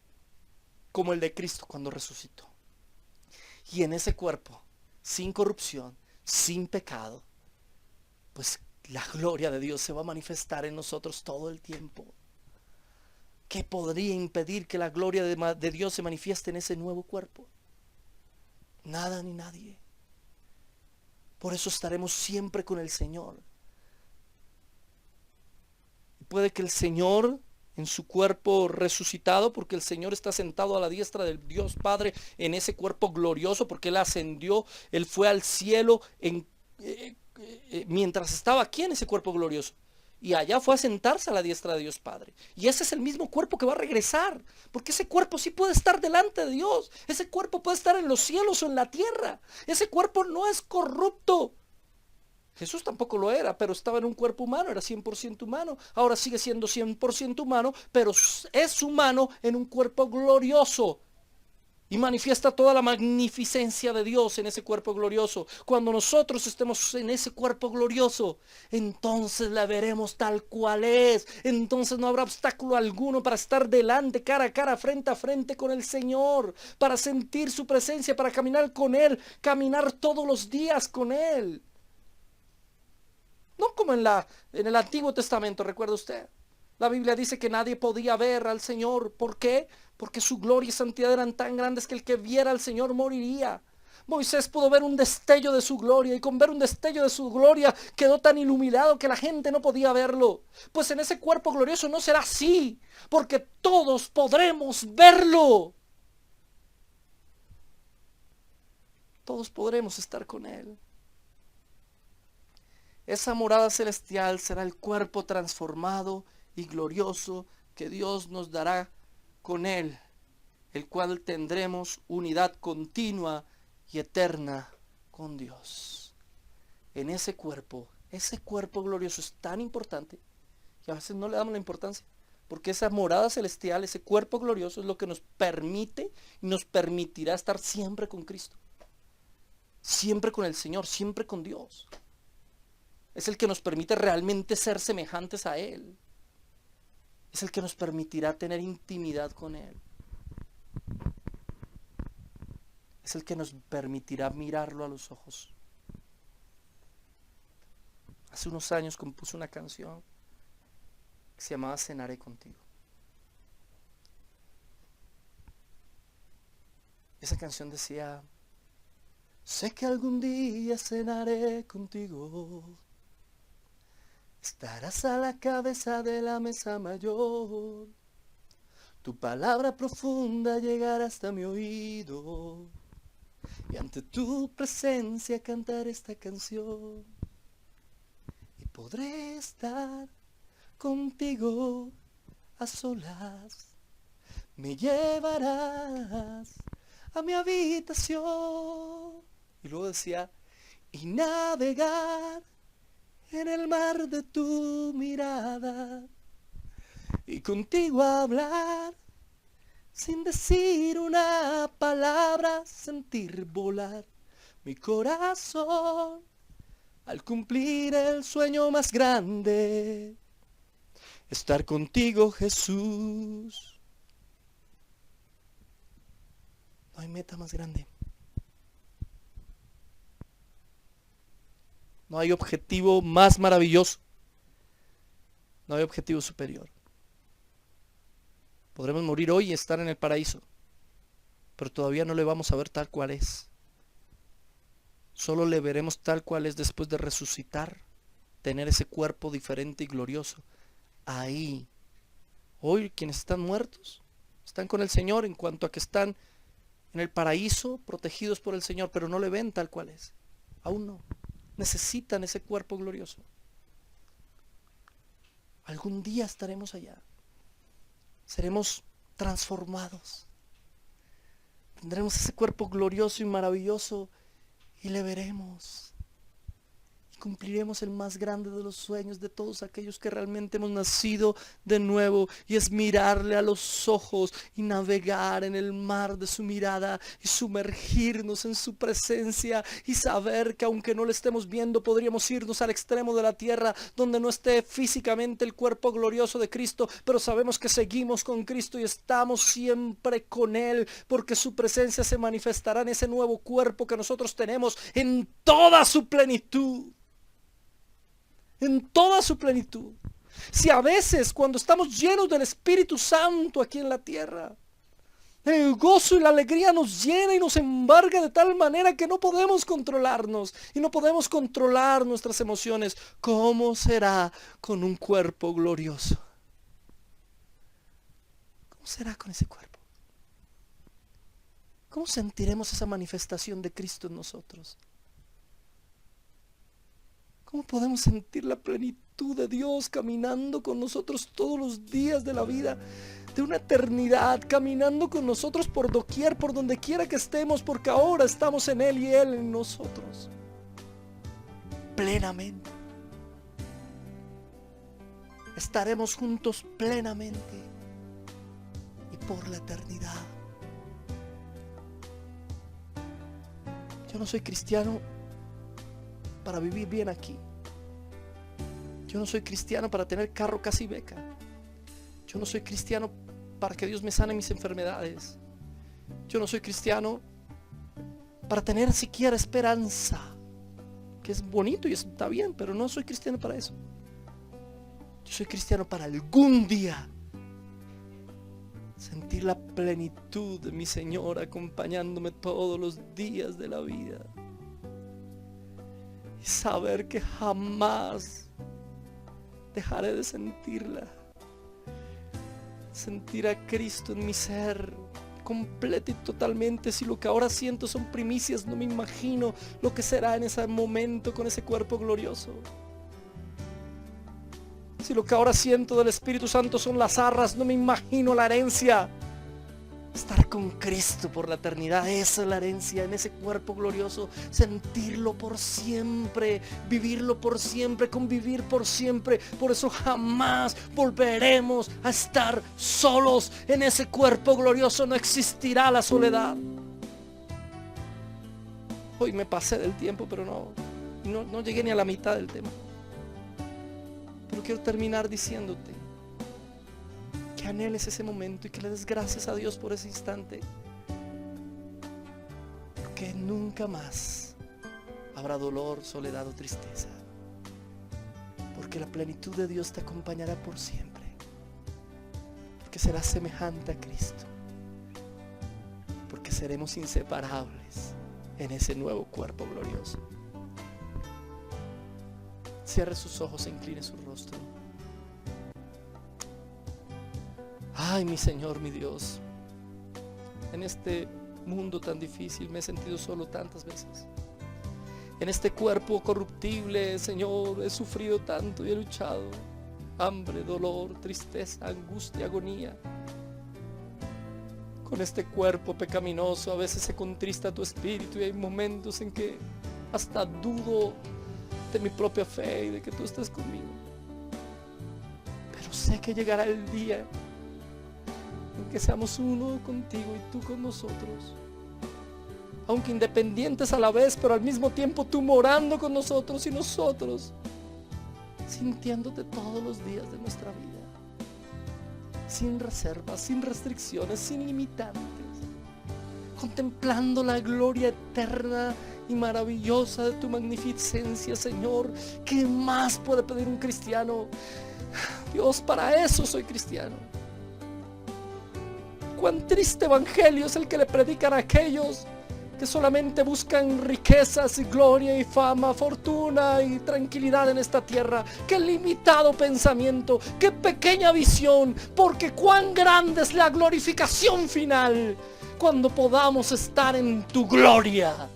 como el de Cristo cuando resucitó. Y en ese cuerpo, sin corrupción, sin pecado, pues la gloria de Dios se va a manifestar en nosotros todo el tiempo. ¿Qué podría impedir que la gloria de Dios se manifieste en ese nuevo cuerpo? Nada ni nadie. Por eso estaremos siempre con el Señor. Puede que el Señor en su cuerpo resucitado, porque el Señor está sentado a la diestra del Dios Padre en ese cuerpo glorioso, porque Él ascendió, Él fue al cielo mientras estaba aquí en ese cuerpo glorioso. Y allá fue a sentarse a la diestra de Dios Padre. Y ese es el mismo cuerpo que va a regresar. Porque ese cuerpo sí puede estar delante de Dios. Ese cuerpo puede estar en los cielos o en la tierra. Ese cuerpo no es corrupto. Jesús tampoco lo era, pero estaba en un cuerpo humano, era 100% humano. Ahora sigue siendo 100% humano, pero es humano en un cuerpo glorioso. Y manifiesta toda la magnificencia de Dios en ese cuerpo glorioso. Cuando nosotros estemos en ese cuerpo glorioso, entonces la veremos tal cual es. Entonces no habrá obstáculo alguno para estar delante, cara a cara, frente a frente con el Señor. Para sentir su presencia, para caminar con Él, caminar todos los días con Él. No como en el Antiguo Testamento, ¿recuerda usted? La Biblia dice que nadie podía ver al Señor. ¿Por qué? Porque su gloria y santidad eran tan grandes que el que viera al Señor moriría. Moisés pudo ver un destello de su gloria, y con ver un destello de su gloria quedó tan iluminado que la gente no podía verlo. Pues en ese cuerpo glorioso no será así, porque todos podremos verlo. Todos podremos estar con Él. Esa morada celestial será el cuerpo transformado y glorioso que Dios nos dará con Él, el cual tendremos unidad continua y eterna con Dios. En ese cuerpo glorioso es tan importante que a veces no le damos la importancia, porque esa morada celestial, ese cuerpo glorioso es lo que nos permite y nos permitirá estar siempre con Cristo, siempre con el Señor, siempre con Dios. Es el que nos permite realmente ser semejantes a Él. Es el que nos permitirá tener intimidad con Él. Es el que nos permitirá mirarlo a los ojos. Hace unos años compuse una canción que se llamaba Cenaré contigo. Esa canción decía: sé que algún día cenaré contigo. Estarás a la cabeza de la mesa mayor. Tu palabra profunda llegará hasta mi oído. Y ante tu presencia cantaré esta canción. Y podré estar contigo a solas. Me llevarás a mi habitación. Y luego decía: y navegar en el mar de tu mirada, y contigo hablar sin decir una palabra, sentir volar mi corazón al cumplir el sueño más grande, estar contigo, Jesús. No hay meta más grande. No hay objetivo más maravilloso. No hay objetivo superior. Podremos morir hoy y estar en el paraíso, pero todavía no le vamos a ver tal cual es. Solo le veremos tal cual es después de resucitar, tener ese cuerpo diferente y glorioso. Ahí, hoy quienes están muertos, están con el Señor en cuanto a que están en el paraíso, protegidos por el Señor, pero no le ven tal cual es. Aún no. Necesitan ese cuerpo glorioso. Algún día estaremos allá. Seremos transformados. Tendremos ese cuerpo glorioso y maravilloso y le veremos. Y cumpliremos el más grande de los sueños de todos aquellos que realmente hemos nacido de nuevo, y es mirarle a los ojos y navegar en el mar de su mirada y sumergirnos en su presencia y saber que aunque no le estemos viendo, podríamos irnos al extremo de la tierra donde no esté físicamente el cuerpo glorioso de Cristo, pero sabemos que seguimos con Cristo y estamos siempre con Él, porque su presencia se manifestará en ese nuevo cuerpo que nosotros tenemos en toda su plenitud. En toda su plenitud. Si a veces cuando estamos llenos del Espíritu Santo aquí en la tierra, el gozo y la alegría nos llena y nos embarga de tal manera que no podemos controlarnos y no podemos controlar nuestras emociones, ¿cómo será con un cuerpo glorioso? ¿Cómo será con ese cuerpo? ¿Cómo sentiremos esa manifestación de Cristo en nosotros? ¿Cómo podemos sentir la plenitud de Dios caminando con nosotros todos los días de la vida, de una eternidad, caminando con nosotros por doquier, por donde quiera que estemos, porque ahora estamos en Él y Él en nosotros? Plenamente. Estaremos juntos plenamente y por la eternidad. Yo no soy cristiano para vivir bien aquí. Yo no soy cristiano para tener carro casi beca. Yo no soy cristiano para que Dios me sane mis enfermedades. Yo no soy cristiano para tener siquiera esperanza, que es bonito y está bien, pero no soy cristiano para eso. Yo soy cristiano para algún día sentir la plenitud de mi Señor acompañándome todos los días de la vida. Y saber que jamás dejaré de sentirla. Sentir a Cristo en mi ser, completo y totalmente. Si lo que ahora siento son primicias, no me imagino lo que será en ese momento con ese cuerpo glorioso. Si lo que ahora siento del Espíritu Santo son las arras, no me imagino la herencia. Estar con Cristo por la eternidad, esa es la herencia, en ese cuerpo glorioso, sentirlo por siempre, vivirlo por siempre, convivir por siempre. Por eso jamás volveremos a estar solos. En ese cuerpo glorioso no existirá la soledad. Hoy me pasé del tiempo, pero no llegué ni a la mitad del tema. Pero quiero terminar diciéndote que anheles ese momento y que le des gracias a Dios por ese instante, porque nunca más habrá dolor, soledad o tristeza, porque la plenitud de Dios te acompañará por siempre, porque serás semejante a Cristo, porque seremos inseparables en ese nuevo cuerpo glorioso. Cierre sus ojos e incline su rostro. Ay, mi Señor, mi Dios, en este mundo tan difícil me he sentido solo tantas veces. En este cuerpo corruptible, Señor, he sufrido tanto y he luchado. Hambre, dolor, tristeza, angustia, agonía. Con este cuerpo pecaminoso a veces se contrista tu espíritu y hay momentos en que hasta dudo de mi propia fe y de que tú estés conmigo. Pero sé que llegará el día en que seamos uno contigo y tú con nosotros, aunque independientes a la vez, pero al mismo tiempo tú morando con nosotros y nosotros sintiéndote todos los días de nuestra vida, sin reservas, sin restricciones, sin limitantes, contemplando la gloria eterna y maravillosa de tu magnificencia, Señor. ¿Qué más puede pedir un cristiano? Dios, para eso soy cristiano. Cuán triste evangelio es el que le predican a aquellos que solamente buscan riquezas y gloria y fama, fortuna y tranquilidad en esta tierra. Qué limitado pensamiento, qué pequeña visión, porque cuán grande es la glorificación final cuando podamos estar en tu gloria,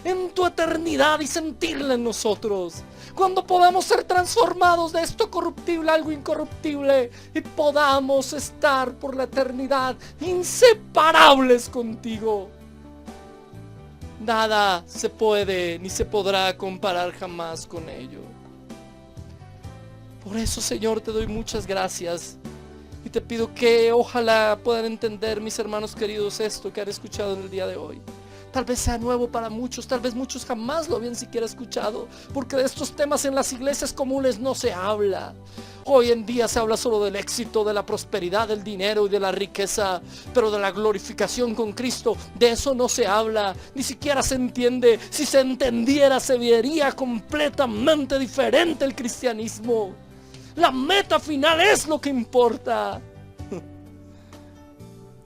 en tu eternidad y sentirla en nosotros. Cuando podamos ser transformados de esto corruptible a algo incorruptible y podamos estar por la eternidad inseparables contigo. Nada se puede ni se podrá comparar jamás con ello. Por eso, Señor, te doy muchas gracias. Y te pido que ojalá puedan entender, mis hermanos queridos, esto que han escuchado en el día de hoy. Tal vez sea nuevo para muchos, tal vez muchos jamás lo habían siquiera escuchado, porque de estos temas en las iglesias comunes no se habla. Hoy en día se habla solo del éxito, de la prosperidad, del dinero y de la riqueza, pero de la glorificación con Cristo, de eso no se habla, ni siquiera se entiende. Si se entendiera, se vería completamente diferente el cristianismo. La meta final es lo que importa.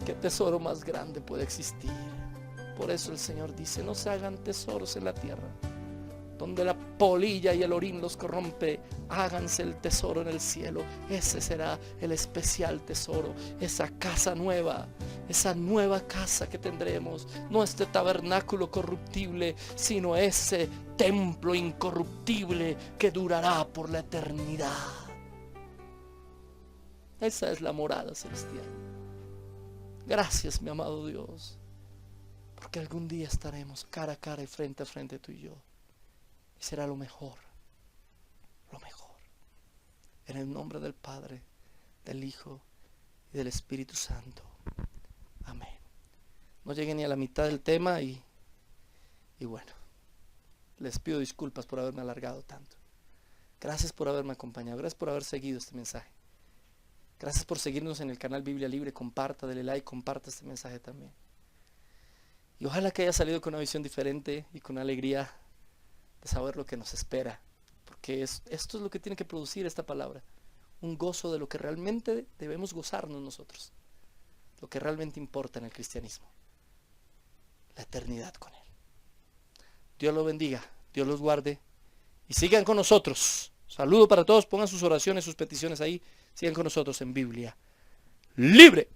¿Qué tesoro más grande puede existir? Por eso el Señor dice, no se hagan tesoros en la tierra, donde la polilla y el orín los corrompe. Háganse el tesoro en el cielo. Ese será el especial tesoro, esa casa nueva, esa nueva casa que tendremos. No este tabernáculo corruptible, sino ese templo incorruptible que durará por la eternidad. Esa es la morada celestial. Gracias, mi amado Dios, porque algún día estaremos cara a cara y frente a frente tú y yo. Y será lo mejor, lo mejor. En el nombre del Padre, del Hijo y del Espíritu Santo. Amén. No llegué ni a la mitad del tema y bueno, les pido disculpas por haberme alargado tanto. Gracias por haberme acompañado, gracias por haber seguido este mensaje. Gracias por seguirnos en el canal Biblia Libre. Comparta, dele like, comparta este mensaje también. Y ojalá que haya salido con una visión diferente y con alegría de saber lo que nos espera. Porque esto es lo que tiene que producir esta palabra. Un gozo de lo que realmente debemos gozarnos nosotros. Lo que realmente importa en el cristianismo. La eternidad con Él. Dios los bendiga, Dios los guarde. Y sigan con nosotros. Saludo para todos, pongan sus oraciones, sus peticiones ahí. Sigan con nosotros en Biblia Libre.